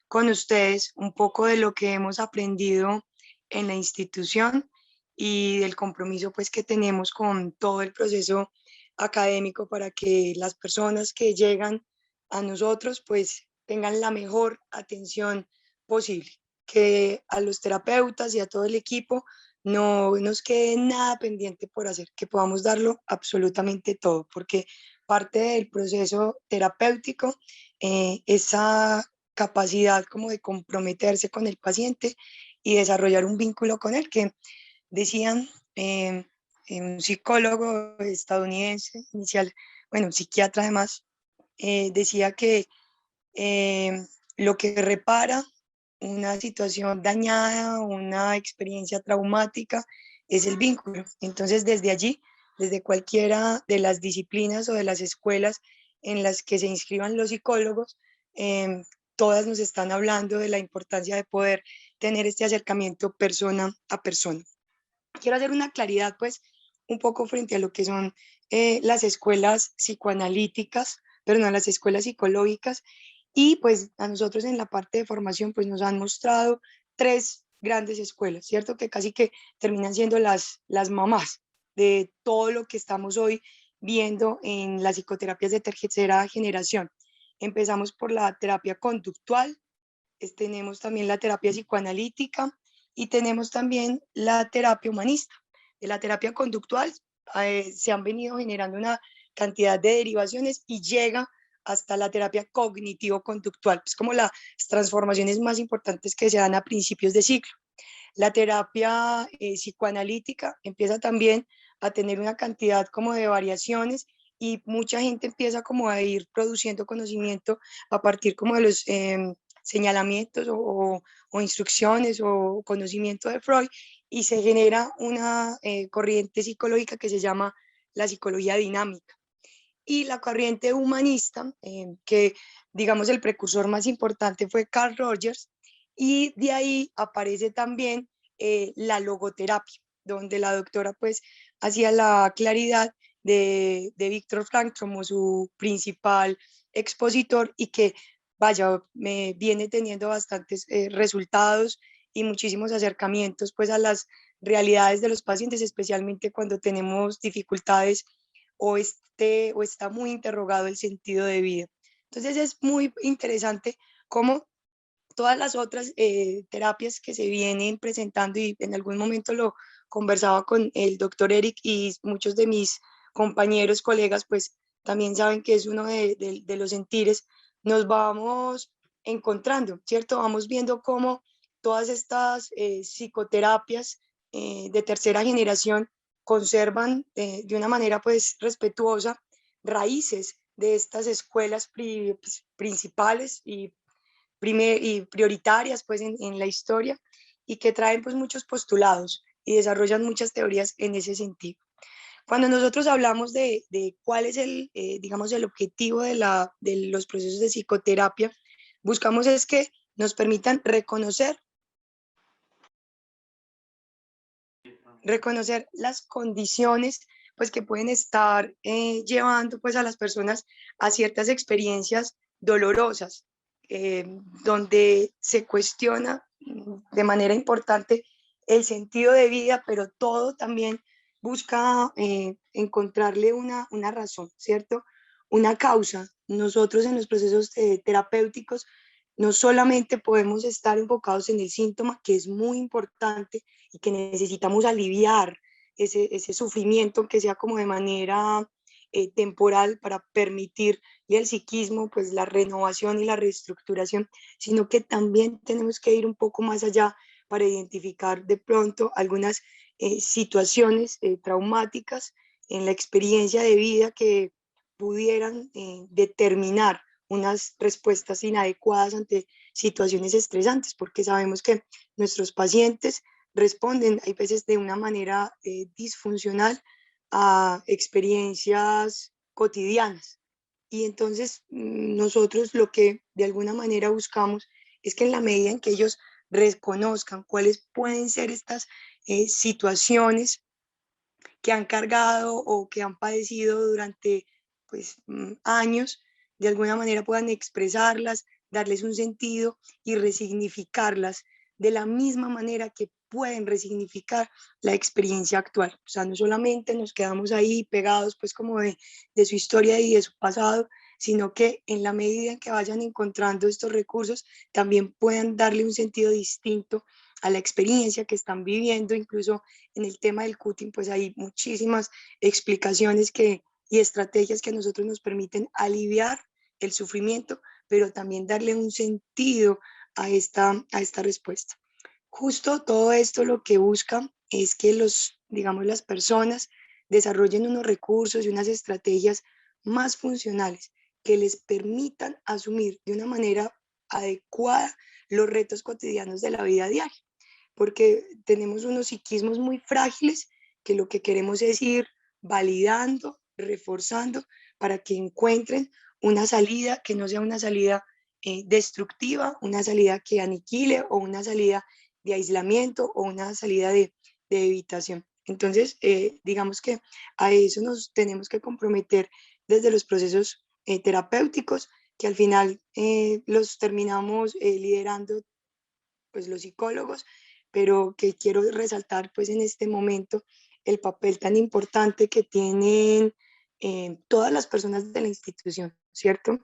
S6: con ustedes un poco de lo que hemos aprendido en la institución y del compromiso pues que tenemos con todo el proceso académico para que las personas que llegan a nosotros pues tengan la mejor atención posible. que a los terapeutas y a todo el equipo no nos quede nada pendiente por hacer, que podamos darlo absolutamente todo, porque parte del proceso terapéutico, esa capacidad como de comprometerse con el paciente y desarrollar un vínculo con él, que decían un psicólogo estadounidense inicial, bueno, un psiquiatra además, decía que lo que repara una situación dañada, una experiencia traumática, es el vínculo. Entonces, desde allí, desde cualquiera de las disciplinas o de las escuelas en las que se inscriban los psicólogos, todas nos están hablando de la importancia de poder tener este acercamiento persona a persona. Quiero hacer una claridad, pues, un poco frente a lo que son las escuelas psicoanalíticas, pero no las escuelas psicológicas. Y pues a nosotros en la parte de formación pues nos han mostrado tres grandes escuelas, ¿cierto? Que casi que terminan siendo las mamás de todo lo que estamos hoy viendo en las psicoterapias de tercera generación. Empezamos por la terapia conductual, tenemos también la terapia psicoanalítica y tenemos también la terapia humanista. De la terapia conductual se han venido generando una cantidad de derivaciones y llega hasta la terapia cognitivo-conductual. Es como las transformaciones más importantes que se dan a principios de ciclo. La terapia psicoanalítica empieza también a tener una cantidad como de variaciones y mucha gente empieza como a ir produciendo conocimiento a partir como de los señalamientos o instrucciones o conocimiento de Freud, y se genera una corriente psicológica que se llama la psicología dinámica. Y la corriente humanista, que digamos el precursor más importante fue Carl Rogers, y de ahí aparece también la logoterapia, donde la doctora pues hacía la claridad de Viktor Frankl como su principal expositor, y que vaya, me viene teniendo bastantes resultados y muchísimos acercamientos pues a las realidades de los pacientes, especialmente cuando tenemos dificultades o está muy interrogado el sentido de vida. Entonces es muy interesante cómo todas las otras terapias que se vienen presentando, y en algún momento lo conversaba con el doctor Eric y muchos de mis compañeros, colegas, pues también saben que es uno de los sentires, nos vamos encontrando, ¿cierto? Vamos viendo cómo todas estas psicoterapias de tercera generación conservan de una manera pues respetuosa raíces de estas escuelas principales y prioritarias pues en la historia, y que traen pues muchos postulados y desarrollan muchas teorías en ese sentido. Cuando nosotros hablamos de cuál es digamos, el objetivo de los procesos de psicoterapia, buscamos es que nos permitan reconocer las condiciones pues que pueden estar llevando pues a las personas a ciertas experiencias dolorosas, donde se cuestiona de manera importante el sentido de vida, pero todo también busca encontrarle una razón, ¿cierto? Una causa. Nosotros en los procesos terapéuticos no solamente podemos estar enfocados en el síntoma, que es muy importante y que necesitamos aliviar ese sufrimiento, que sea como de manera temporal, para permitirle al psiquismo pues la renovación y la reestructuración, sino que también tenemos que ir un poco más allá para identificar de pronto algunas situaciones traumáticas en la experiencia de vida que pudieran determinar unas respuestas inadecuadas ante situaciones estresantes, porque sabemos que nuestros pacientes responden, hay veces de una manera disfuncional, a experiencias cotidianas. Y entonces nosotros lo que de alguna manera buscamos es que en la medida en que ellos reconozcan cuáles pueden ser estas situaciones que han cargado o que han padecido durante pues, años, de alguna manera puedan expresarlas, darles un sentido y resignificarlas de la misma manera que pueden resignificar la experiencia actual. O sea, no solamente nos quedamos ahí pegados pues como de su historia y de su pasado, sino que en la medida en que vayan encontrando estos recursos, también puedan darle un sentido distinto a la experiencia que están viviendo. Incluso en el tema del cutting, pues hay muchísimas explicaciones y estrategias que a nosotros nos permiten aliviar el sufrimiento, pero también darle un sentido a esta respuesta. Justo todo esto lo que busca es que digamos, las personas desarrollen unos recursos y unas estrategias más funcionales que les permitan asumir de una manera adecuada los retos cotidianos de la vida diaria, porque tenemos unos psiquismos muy frágiles que lo que queremos es ir validando, reforzando, para que encuentren una salida que no sea una salida destructiva, una salida que aniquile, o una salida de aislamiento, o una salida de evitación. Entonces, digamos que a eso nos tenemos que comprometer desde los procesos terapéuticos, que al final los terminamos liderando pues los psicólogos, pero que quiero resaltar pues en este momento el papel tan importante que tienen todas las personas de la institución, ¿cierto?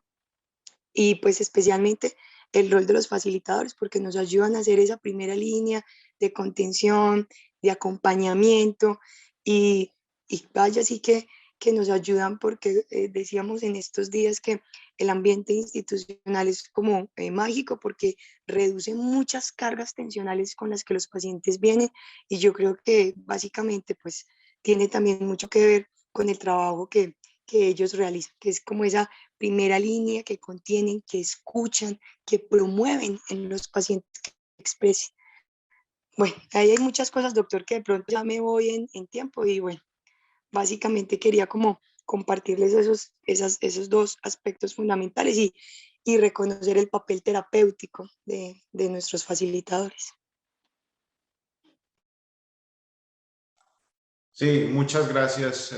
S6: Y pues especialmente el rol de los facilitadores, porque nos ayudan a hacer esa primera línea de contención, de acompañamiento, y vaya, sí que nos ayudan, porque decíamos en estos días que el ambiente institucional es como mágico, porque reduce muchas cargas tensionales con las que los pacientes vienen, y yo creo que básicamente pues tiene también mucho que ver con el trabajo que ellos realizan, que es como esa primera línea que contienen, que escuchan, que promueven en los pacientes que expresen. Bueno, ahí hay muchas cosas, doctor, que de pronto ya me voy en tiempo, y bueno, básicamente quería como compartirles esos dos aspectos fundamentales, y reconocer el papel terapéutico de nuestros facilitadores.
S2: Sí, muchas gracias,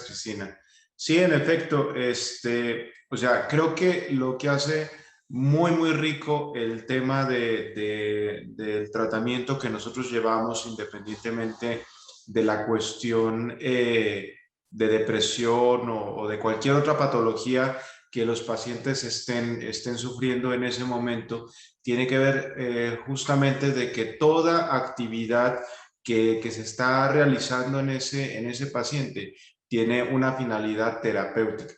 S2: Cristina. Sí, en efecto, o sea, creo que lo que hace muy, muy rico el tema del tratamiento que nosotros llevamos, independientemente de la cuestión de depresión o de cualquier otra patología que los pacientes estén sufriendo en ese momento, tiene que ver justamente de que toda actividad que se está realizando en ese paciente tiene una finalidad terapéutica,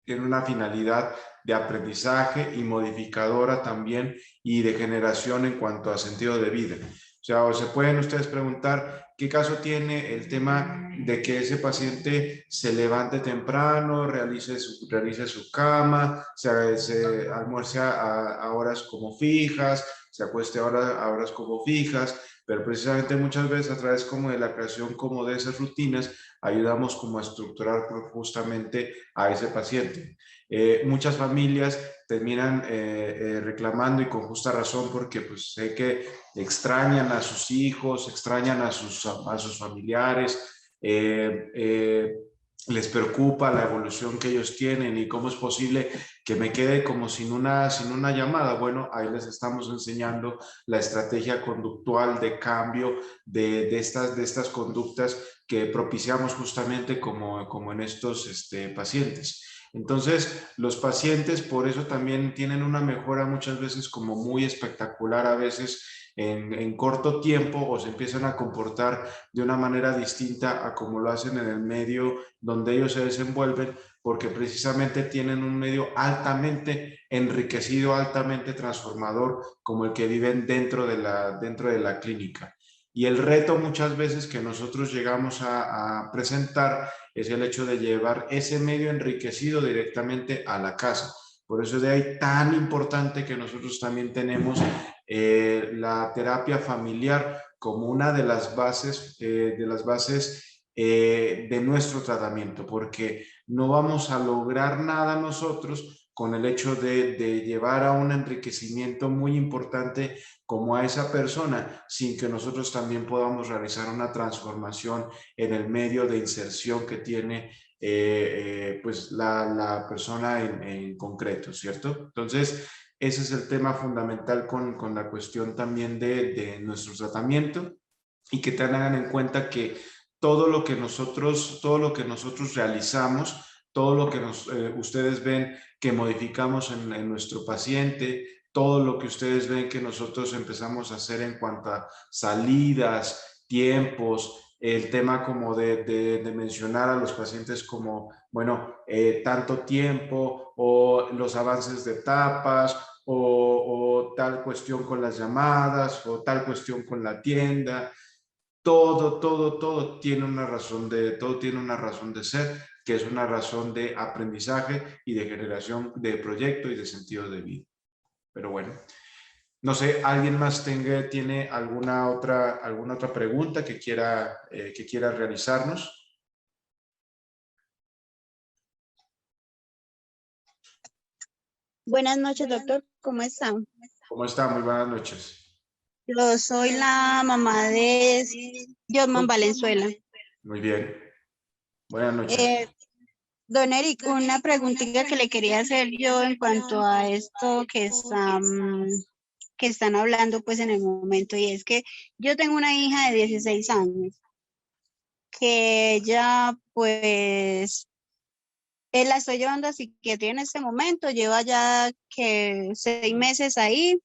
S2: tiene una finalidad de aprendizaje y modificadora también, y de generación en cuanto a sentido de vida. O sea, o se pueden ustedes preguntar qué caso tiene el tema de que ese paciente se levante temprano, realice su cama, se almuerce a horas como fijas, se acueste a horas como fijas, pero precisamente muchas veces a través como de la creación como de esas rutinas ayudamos como a estructurar justamente a ese paciente. Muchas familias terminan reclamando, y con justa razón, porque pues sé que extrañan a sus hijos, extrañan a sus familiares, les preocupa la evolución que ellos tienen y cómo es posible que me quede como sin una llamada. Bueno, ahí les estamos enseñando la estrategia conductual de cambio de estas conductas que propiciamos justamente como en estos pacientes. Entonces, los pacientes por eso también tienen una mejora muchas veces como muy espectacular, a veces en corto tiempo, o se empiezan a comportar de una manera distinta a como lo hacen en el medio donde ellos se desenvuelven, porque precisamente tienen un medio altamente enriquecido, altamente transformador, como el que viven dentro de la clínica. Y el reto muchas veces que nosotros llegamos a presentar es el hecho de llevar ese medio enriquecido directamente a la casa. Por eso es de ahí tan importante que nosotros también tenemos la terapia familiar como una de las bases, de nuestro tratamiento, porque no vamos a lograr nada nosotros con el hecho de llevar a un enriquecimiento muy importante como a esa persona, sin que nosotros también podamos realizar una transformación en el medio de inserción que tiene pues la persona en concreto, ¿cierto? Entonces, ese es el tema fundamental con la cuestión también de nuestro tratamiento, y que tengan en cuenta que todo lo que nosotros realizamos todo lo que ustedes ven que modificamos en nuestro paciente, todo lo que ustedes ven que nosotros empezamos a hacer en cuanto a salidas, tiempos, el tema como de mencionar a los pacientes como, bueno, tanto tiempo o los avances de etapas o tal cuestión con las llamadas o tal cuestión con la tienda. Todo tiene una razón todo tiene una razón de ser, que es una razón de aprendizaje y de generación de proyecto y de sentido de vida. Pero bueno, no sé, ¿alguien más tiene alguna otra pregunta que quiera realizarnos?
S7: Buenas noches, doctor. ¿Cómo están?
S2: ¿Cómo está? Muy buenas noches.
S7: Yo soy la mamá de Josman Valenzuela.
S2: Muy bien. Buenas noches.
S7: Don Eric, una preguntita que le quería hacer yo en cuanto a esto que están hablando pues en el momento, y es que yo tengo una hija de 16 años que ella pues la estoy llevando a psiquiatría en este momento, lleva ya que 6 meses ahí.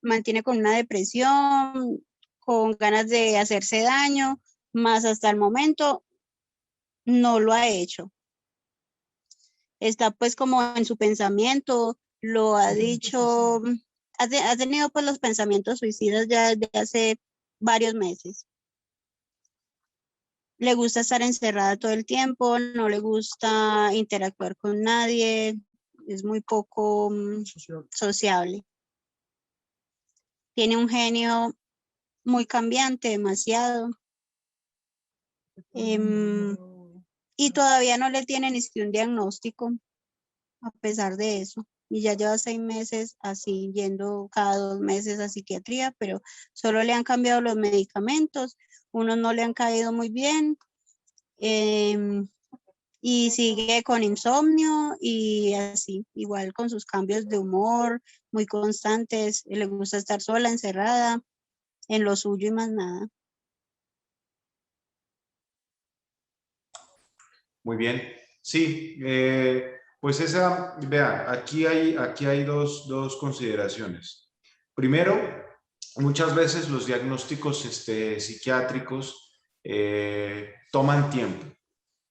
S7: Mantiene con una depresión, con ganas de hacerse daño, más hasta el momento no lo ha hecho. Está pues como en su pensamiento, lo ha dicho, ha tenido pues los pensamientos suicidas ya desde hace varios meses. Le gusta estar encerrada todo el tiempo, no le gusta interactuar con nadie, es muy poco sociable. Tiene un genio muy cambiante, demasiado. Y todavía no le tienen ni siquiera un diagnóstico, a pesar de eso. Y ya lleva 6 meses así, yendo cada 2 meses a psiquiatría, pero solo le han cambiado los medicamentos, unos no le han caído muy bien, y sigue con insomnio y así, igual con sus cambios de humor muy constantes, le gusta estar sola, encerrada, en lo suyo y más nada.
S2: Muy bien. Sí, pues vean, aquí hay dos consideraciones. Primero, muchas veces los diagnósticos psiquiátricos toman tiempo,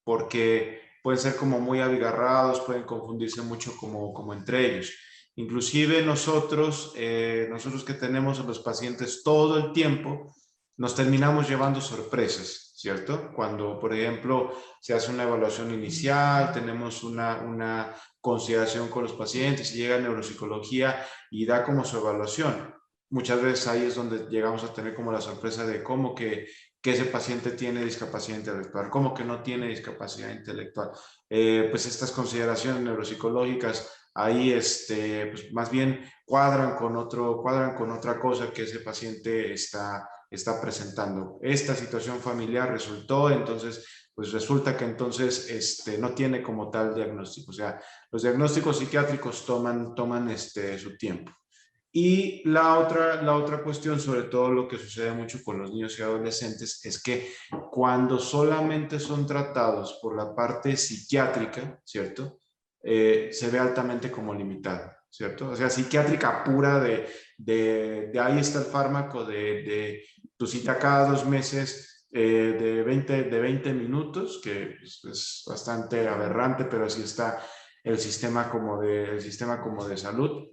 S2: porque pueden ser como muy abigarrados, pueden confundirse mucho como entre ellos. Inclusive nosotros que tenemos a los pacientes todo el tiempo, nos terminamos llevando sorpresas, ¿cierto? Cuando, por ejemplo, se hace una evaluación inicial, tenemos una consideración con los pacientes y llega a neuropsicología y da como su evaluación. Muchas veces ahí es donde llegamos a tener como la sorpresa de cómo que ese paciente tiene discapacidad intelectual, cómo que no tiene discapacidad intelectual. Pues estas consideraciones neuropsicológicas ahí pues más bien cuadran con otra cosa que ese paciente está presentando. Esta situación familiar resultó, entonces, pues resulta que entonces no tiene como tal diagnóstico. O sea, los diagnósticos psiquiátricos toman su tiempo. Y la otra cuestión, sobre todo lo que sucede mucho con los niños y adolescentes, es que cuando solamente son tratados por la parte psiquiátrica, ¿cierto? Se ve altamente como limitada, ¿cierto? O sea, psiquiátrica pura de ahí está el fármaco, de tu cita cada 2 meses, de 20 minutos, que es bastante aberrante, pero así está el sistema como de salud.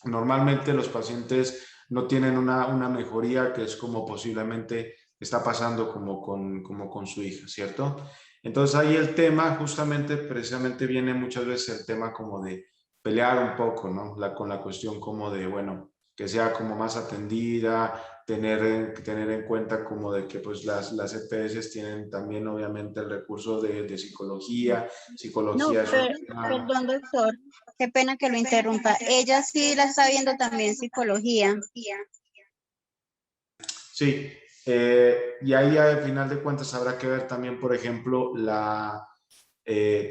S2: Normalmente los pacientes no tienen una mejoría, que es como posiblemente está pasando como con su hija, ¿cierto? Entonces ahí el tema precisamente viene muchas veces el tema como de pelear un poco, ¿no? Con la cuestión como de, bueno, que sea como más atendida, tener en cuenta como de que pues las EPS tienen también obviamente el recurso de psicología.
S7: No, perdón, doctor, qué pena que lo interrumpa. Ella sí la está viendo también psicología.
S2: Sí, y ahí al final de cuentas habrá que ver también, por ejemplo,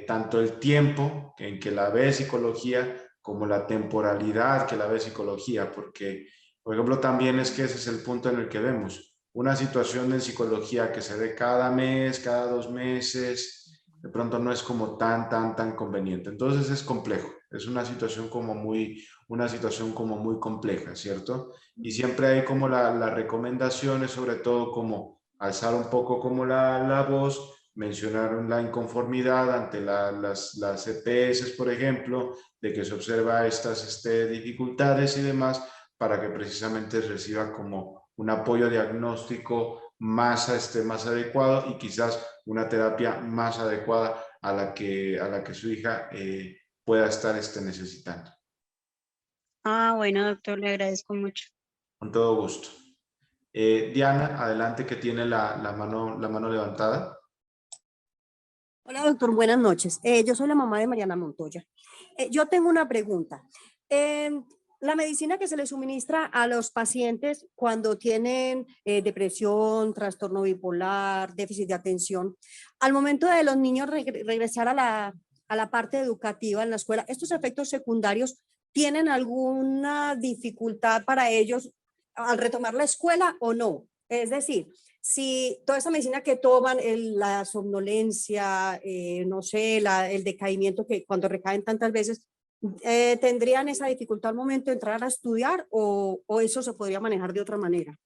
S2: tanto el tiempo en que la ve psicología como la temporalidad que la ve psicología, porque, por ejemplo, también es que ese es el punto en el que vemos. una situación en psicología que se ve cada mes, cada 2 meses, de pronto no es como tan conveniente. Entonces es complejo, es una situación como muy compleja, ¿cierto? Y siempre hay como las recomendaciones, sobre todo como alzar un poco como la voz, mencionar la inconformidad ante las EPS, por ejemplo, de que se observa estas dificultades y demás, para que precisamente reciba como un apoyo diagnóstico más adecuado y quizás una terapia más adecuada a la que su hija pueda estar necesitando.
S7: Ah, bueno, doctor, le agradezco mucho.
S2: Con todo gusto. Diana, adelante, que tiene la mano levantada.
S8: Hola, doctor, buenas noches. Yo soy la mamá de Mariana Montoya. Yo tengo una pregunta. La medicina que se le suministra a los pacientes cuando tienen depresión, trastorno bipolar, déficit de atención, al momento de los niños regresar a la parte educativa en la escuela, ¿estos efectos secundarios tienen alguna dificultad para ellos al retomar la escuela o no? Es decir, si toda esa medicina que toman, la somnolencia, no sé, el decaimiento que cuando recaen tantas veces, ¿tendrían esa dificultad al momento de entrar a estudiar o eso se podría manejar de otra manera?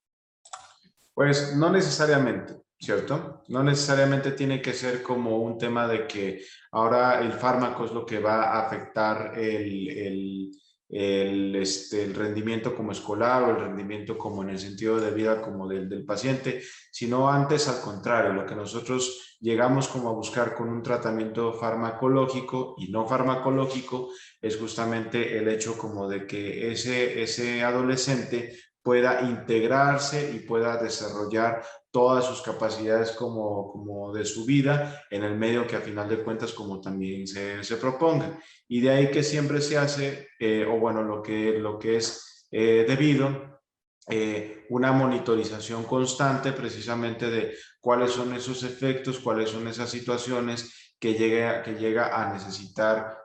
S2: Pues no necesariamente, ¿cierto? No necesariamente tiene que ser como un tema de que ahora el fármaco es lo que va a afectar el rendimiento como escolar o el rendimiento como en el sentido de vida como del paciente, sino antes al contrario, lo que nosotros llegamos como a buscar con un tratamiento farmacológico y no farmacológico es justamente el hecho como de que ese adolescente pueda integrarse y pueda desarrollar todas sus capacidades como de su vida en el medio que a final de cuentas como también se proponga. Y de ahí que siempre se hace, o bueno, lo que es debido, una monitorización constante precisamente de cuáles son esos efectos, cuáles son esas situaciones que llega a necesitar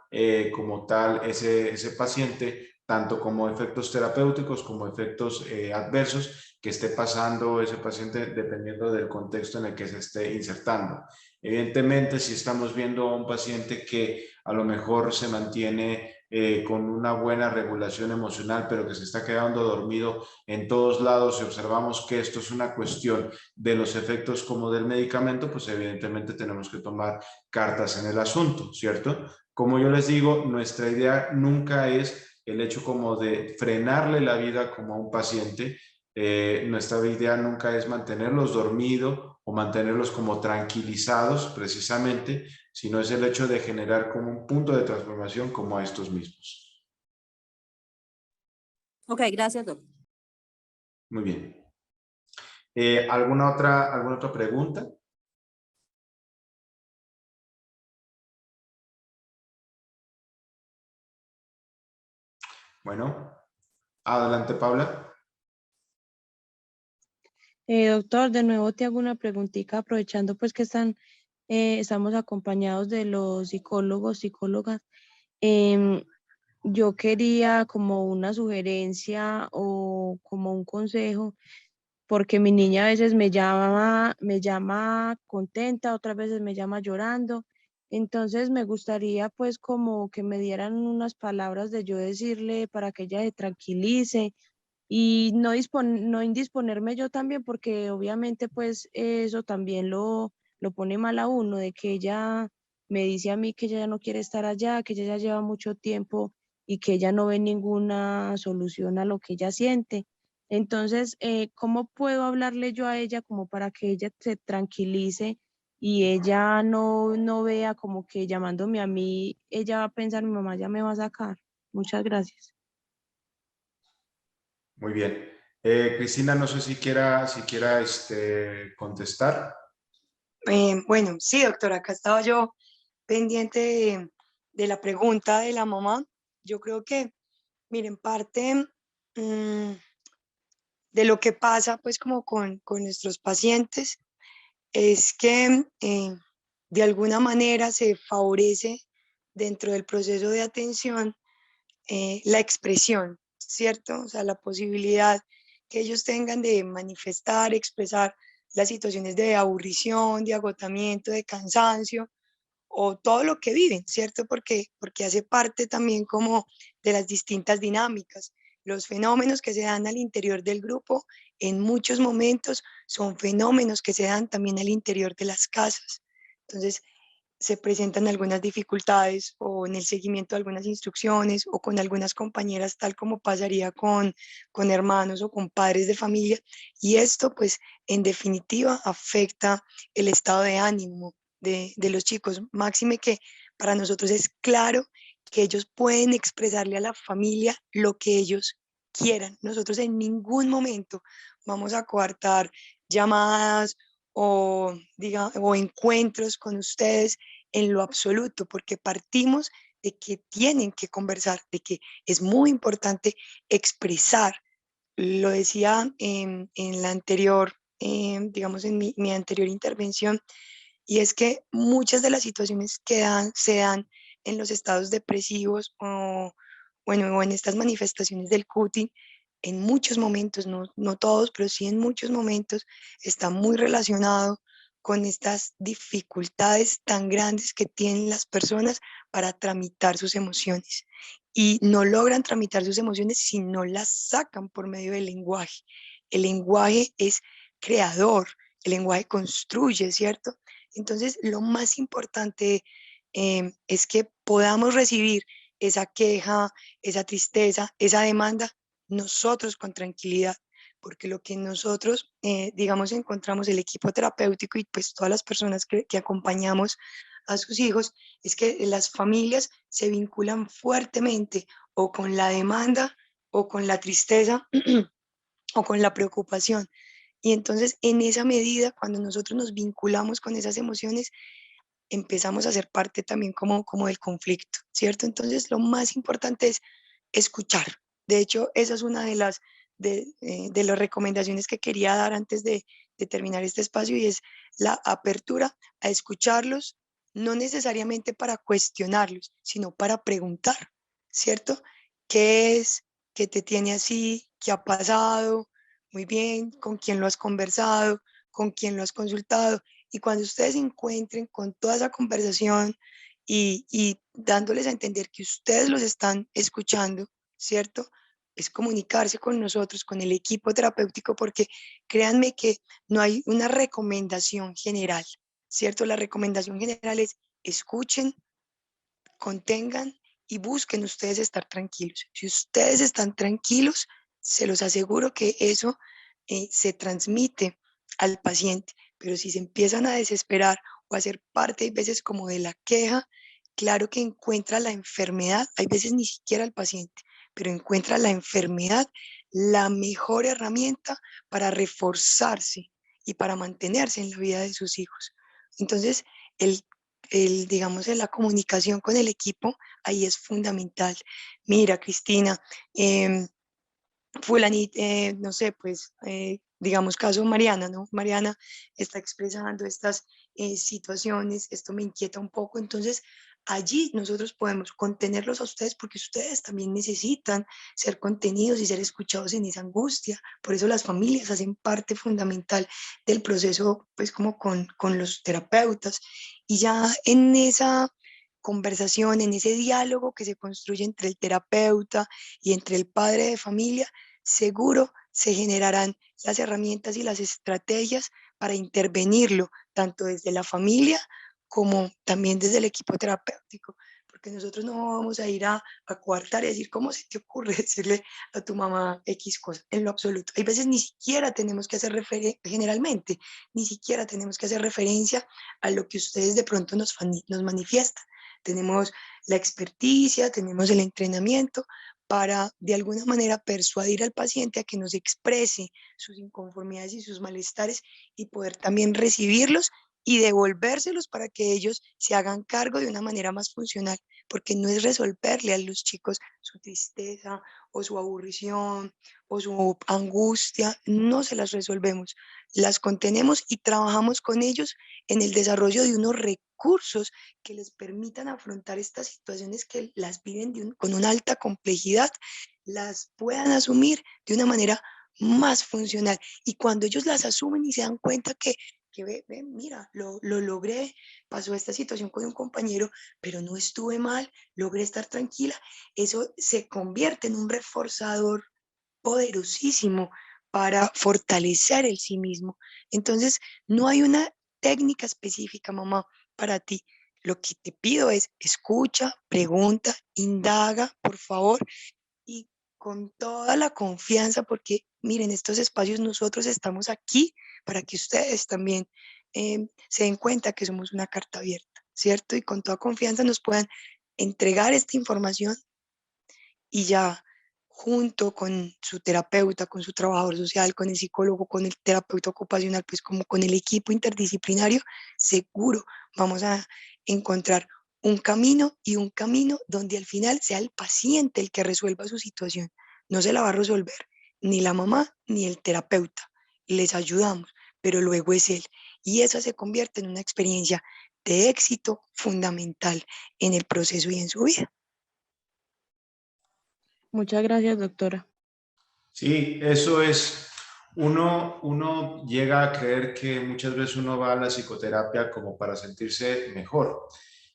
S2: como tal ese paciente, tanto como efectos terapéuticos como efectos adversos que esté pasando ese paciente dependiendo del contexto en el que se esté insertando. Evidentemente, si estamos viendo a un paciente que a lo mejor se mantiene con una buena regulación emocional, pero que se está quedando dormido en todos lados, y observamos que esto es una cuestión de los efectos como del medicamento, pues evidentemente tenemos que tomar cartas en el asunto, ¿cierto? Como yo les digo, nuestra idea nunca es el hecho como de frenarle la vida como a un paciente. Nuestra idea nunca es mantenerlos dormidos o mantenerlos como tranquilizados precisamente, sino es el hecho de generar como un punto de transformación como a estos mismos.
S8: Ok, gracias, doctor.
S2: Muy bien. ¿Alguna otra pregunta? Bueno, adelante, Paula.
S5: Doctor, de nuevo te hago una preguntita, aprovechando pues que estamos acompañados de los psicólogos, psicólogas. Yo quería como una sugerencia o como un consejo, porque mi niña a veces me llama contenta, otras veces me llama llorando. Entonces me gustaría pues como que me dieran unas palabras de yo decirle para que ella se tranquilice y no indisponerme yo también, porque obviamente pues eso también lo pone mal a uno, de que ella me dice a mí que ella ya no quiere estar allá, que ella ya lleva mucho tiempo y que ella no ve ninguna solución a lo que ella siente. Entonces, ¿cómo puedo hablarle yo a ella como para que ella se tranquilice y ella no vea como que llamándome a mí, ella va a pensar, mi mamá ya me va a sacar? Muchas gracias.
S2: Muy bien. Cristina, no sé si quiera contestar.
S6: Bueno, sí, doctora, acá estaba yo pendiente de la pregunta de la mamá. Yo creo que, miren, parte de lo que pasa pues como con nuestros pacientes es que de alguna manera se favorece dentro del proceso de atención la expresión, ¿cierto? O sea, la posibilidad que ellos tengan de manifestar, expresar las situaciones de aburrición, de agotamiento, de cansancio o todo lo que viven, ¿cierto? Porque hace parte también como de las distintas dinámicas. Los fenómenos que se dan al interior del grupo en muchos momentos son fenómenos que se dan también al interior de las casas. Entonces, se presentan algunas dificultades o en el seguimiento de algunas instrucciones o con algunas compañeras, tal como pasaría con hermanos o con padres de familia. Y esto, pues, en definitiva, afecta el estado de ánimo de los chicos. Máxime que para nosotros es claro que ellos pueden expresarle a la familia lo que ellos quieran. Nosotros en ningún momento vamos a coartar llamadas o encuentros con ustedes en lo absoluto, porque partimos de que tienen que conversar, de que es muy importante expresar. Lo decía en la anterior, digamos, en mi anterior intervención, y es que muchas de las situaciones que se dan en los estados depresivos bueno, o en estas manifestaciones del cutting, en muchos momentos, no todos, pero sí en muchos momentos, está muy relacionado con estas dificultades tan grandes que tienen las personas para tramitar sus emociones. Y no logran tramitar sus emociones si no las sacan por medio del lenguaje. El lenguaje es creador, el lenguaje construye, ¿cierto? Entonces, lo más importante es que podamos recibir esa queja, esa tristeza, esa demanda, nosotros con tranquilidad, porque lo que nosotros, digamos, encontramos el equipo terapéutico y pues todas las personas que acompañamos a sus hijos, es que las familias se vinculan fuertemente o con la demanda o con la tristeza o con la preocupación. Y entonces, en esa medida, cuando nosotros nos vinculamos con esas emociones, empezamos a ser parte también como del conflicto, ¿cierto? Entonces, lo más importante es escuchar. De hecho, esa es una de las recomendaciones que quería dar antes de terminar este espacio y es la apertura a escucharlos, no necesariamente para cuestionarlos, sino para preguntar, ¿cierto? ¿Qué es? ¿Qué te tiene así? ¿Qué ha pasado? Muy bien, ¿con quién lo has conversado? ¿Con quién lo has consultado? Y cuando ustedes se encuentren con toda esa conversación y dándoles a entender que ustedes los están escuchando, ¿cierto? Es comunicarse con nosotros, con el equipo terapéutico, porque créanme que no hay una recomendación general, ¿cierto? La recomendación general es escuchen, contengan y busquen ustedes estar tranquilos. Si ustedes están tranquilos, se los aseguro que eso se transmite al paciente, pero si se empiezan a desesperar o a ser parte, hay veces como de la queja, claro que encuentra la enfermedad, hay veces ni siquiera el paciente, pero encuentra la enfermedad la mejor herramienta para reforzarse y para mantenerse en la vida de sus hijos. Entonces, el digamos, en la comunicación con el equipo, ahí es fundamental. Mira, Cristina, fulanita, no sé, pues, digamos, caso Mariana, ¿no? Mariana está expresando estas situaciones, esto me inquieta un poco, entonces allí nosotros podemos contenerlos a ustedes porque ustedes también necesitan ser contenidos y ser escuchados en esa angustia. Por eso las familias hacen parte fundamental del proceso, pues como con los terapeutas. Y ya en esa conversación, en ese diálogo que se construye entre el terapeuta y entre el padre de familia, seguro se generarán las herramientas y las estrategias para intervenirlo, tanto desde la familia como también desde el equipo terapéutico, porque nosotros no vamos a ir a coartar y decir, ¿cómo se te ocurre decirle a tu mamá X cosa? En lo absoluto. Hay veces ni siquiera tenemos que hacer referencia, generalmente, ni siquiera tenemos que hacer referencia a lo que ustedes de pronto nos manifiestan. Tenemos la experticia, tenemos el entrenamiento para de alguna manera persuadir al paciente a que nos exprese sus inconformidades y sus malestares y poder también recibirlos y devolvérselos para que ellos se hagan cargo de una manera más funcional, porque no es resolverle a los chicos su tristeza o su aburrición o su angustia, no se las resolvemos, las contenemos y trabajamos con ellos en el desarrollo de unos recursos que les permitan afrontar estas situaciones que las viven con una alta complejidad, las puedan asumir de una manera más funcional. Y cuando ellos las asumen y se dan cuenta que mira, lo logré, pasó esta situación con un compañero, pero no estuve mal, logré estar tranquila, eso se convierte en un reforzador poderosísimo para fortalecer el sí mismo. Entonces, no hay una técnica específica, mamá, para ti. Lo que te pido es escucha, pregunta, indaga, por favor, y con toda la confianza, porque miren, estos espacios nosotros estamos aquí para que ustedes también se den cuenta que somos una carta abierta, ¿cierto? Y con toda confianza nos puedan entregar esta información y ya junto con su terapeuta, con su trabajador social, con el psicólogo, con el terapeuta ocupacional, pues como con el equipo interdisciplinario, seguro vamos a encontrar un camino y un camino donde al final sea el paciente el que resuelva su situación. No se la va a resolver ni la mamá ni el terapeuta. Les ayudamos, pero luego es él. Y esa se convierte en una experiencia de éxito fundamental en el proceso y en su vida.
S5: Muchas gracias, doctora.
S2: Sí, eso es. Uno llega a creer que muchas veces uno va a la psicoterapia como para sentirse mejor.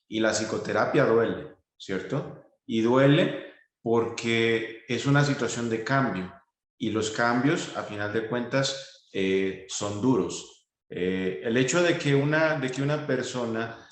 S2: Y la psicoterapia duele, ¿cierto? Y duele porque es una situación de cambio. Y los cambios, a final de cuentas, son duros. El hecho de que una persona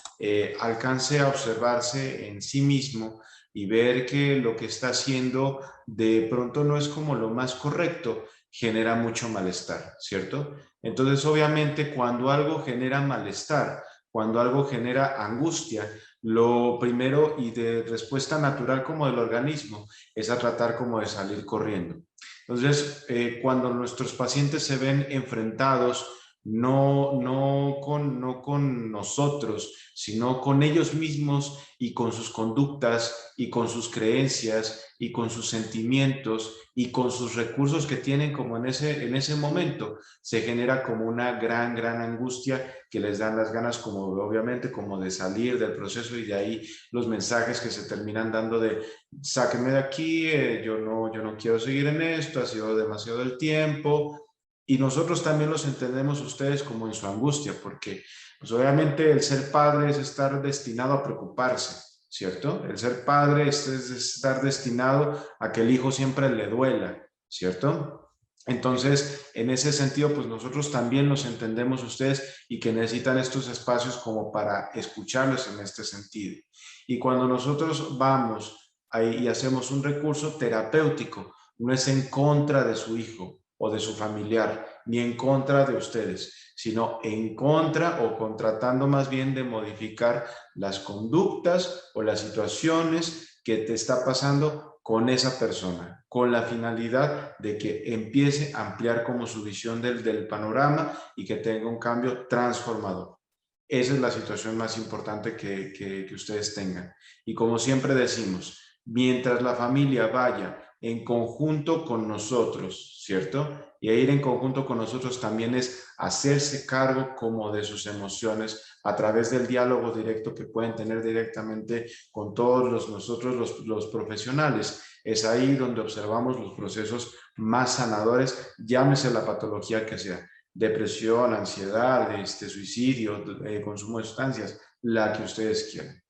S2: alcance a observarse en sí mismo y ver que lo que está haciendo de pronto no es como lo más correcto, genera mucho malestar, ¿cierto? Entonces, obviamente, cuando algo genera malestar, cuando algo genera angustia, lo primero y de respuesta natural como del organismo es a tratar como de salir corriendo. Entonces, cuando nuestros pacientes se ven enfrentados no con nosotros, sino con ellos mismos y con sus conductas y con sus creencias y con sus sentimientos y con sus recursos que tienen como en ese momento, se genera como una gran angustia que les dan las ganas como obviamente como de salir del proceso y de ahí los mensajes que se terminan dando de sáquenme de aquí, yo no quiero seguir en esto, ha sido demasiado el tiempo. Y nosotros también los entendemos ustedes como en su angustia, porque pues obviamente el ser padre es estar destinado a preocuparse, ¿cierto? El ser padre es estar destinado a que el hijo siempre le duela, ¿cierto? Entonces, en ese sentido, pues nosotros también los entendemos ustedes y que necesitan estos espacios como para escucharlos en este sentido. Y cuando nosotros vamos ahí y hacemos un recurso terapéutico, no es en contra de su hijo o de su familiar, ni en contra de ustedes, sino en contra o tratando más bien de modificar las conductas o las situaciones que te está pasando con esa persona, con la finalidad de que empiece a ampliar como su visión del panorama y que tenga un cambio transformador. Esa es la situación más importante que ustedes tengan. Y como siempre decimos, mientras la familia vaya en conjunto con nosotros, ¿cierto? Y ir en conjunto con nosotros también es hacerse cargo como de sus emociones a través del diálogo directo que pueden tener directamente con todos nosotros los profesionales. Es ahí donde observamos los procesos más sanadores, llámese la patología que sea. Depresión, ansiedad, suicidio, consumo de sustancias, la que ustedes quieran.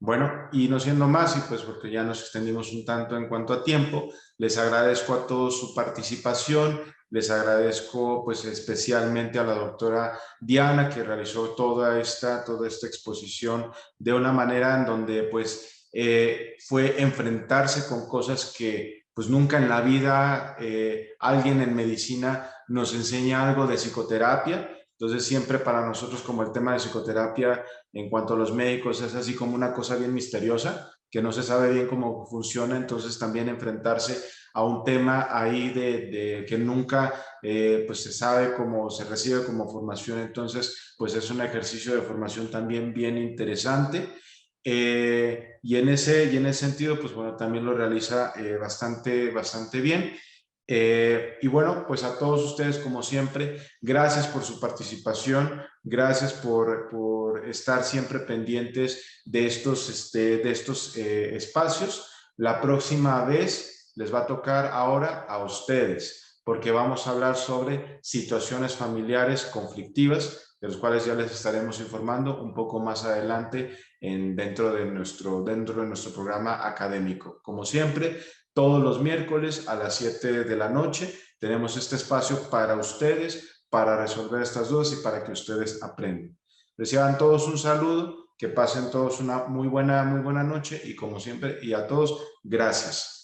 S2: Bueno, y no siendo más, y pues porque ya nos extendimos un tanto en cuanto a tiempo, les agradezco a todos su participación, les agradezco pues especialmente a la doctora Diana que realizó toda esta exposición de una manera en donde pues fue enfrentarse con cosas que pues nunca en la vida alguien en medicina nos enseña algo de psicoterapia. Entonces siempre para nosotros como el tema de psicoterapia en cuanto a los médicos es así como una cosa bien misteriosa, que no se sabe bien cómo funciona, entonces también enfrentarse a un tema ahí de que nunca pues se sabe cómo se recibe como formación, entonces pues es un ejercicio de formación también bien interesante. Y en ese sentido, pues bueno, también lo realiza bastante bien. Y bueno, pues a todos ustedes, como siempre, gracias por su participación, gracias por estar siempre pendientes de estos espacios. La próxima vez les va a tocar ahora a ustedes, porque vamos a hablar sobre situaciones familiares conflictivas, de los cuales ya les estaremos informando un poco más adelante dentro de nuestro programa académico. Como siempre, todos los miércoles a las 7 de la noche tenemos este espacio para ustedes, para resolver estas dudas y para que ustedes aprendan. Les llevan todos un saludo, que pasen todos una muy buena noche y como siempre, y a todos, gracias.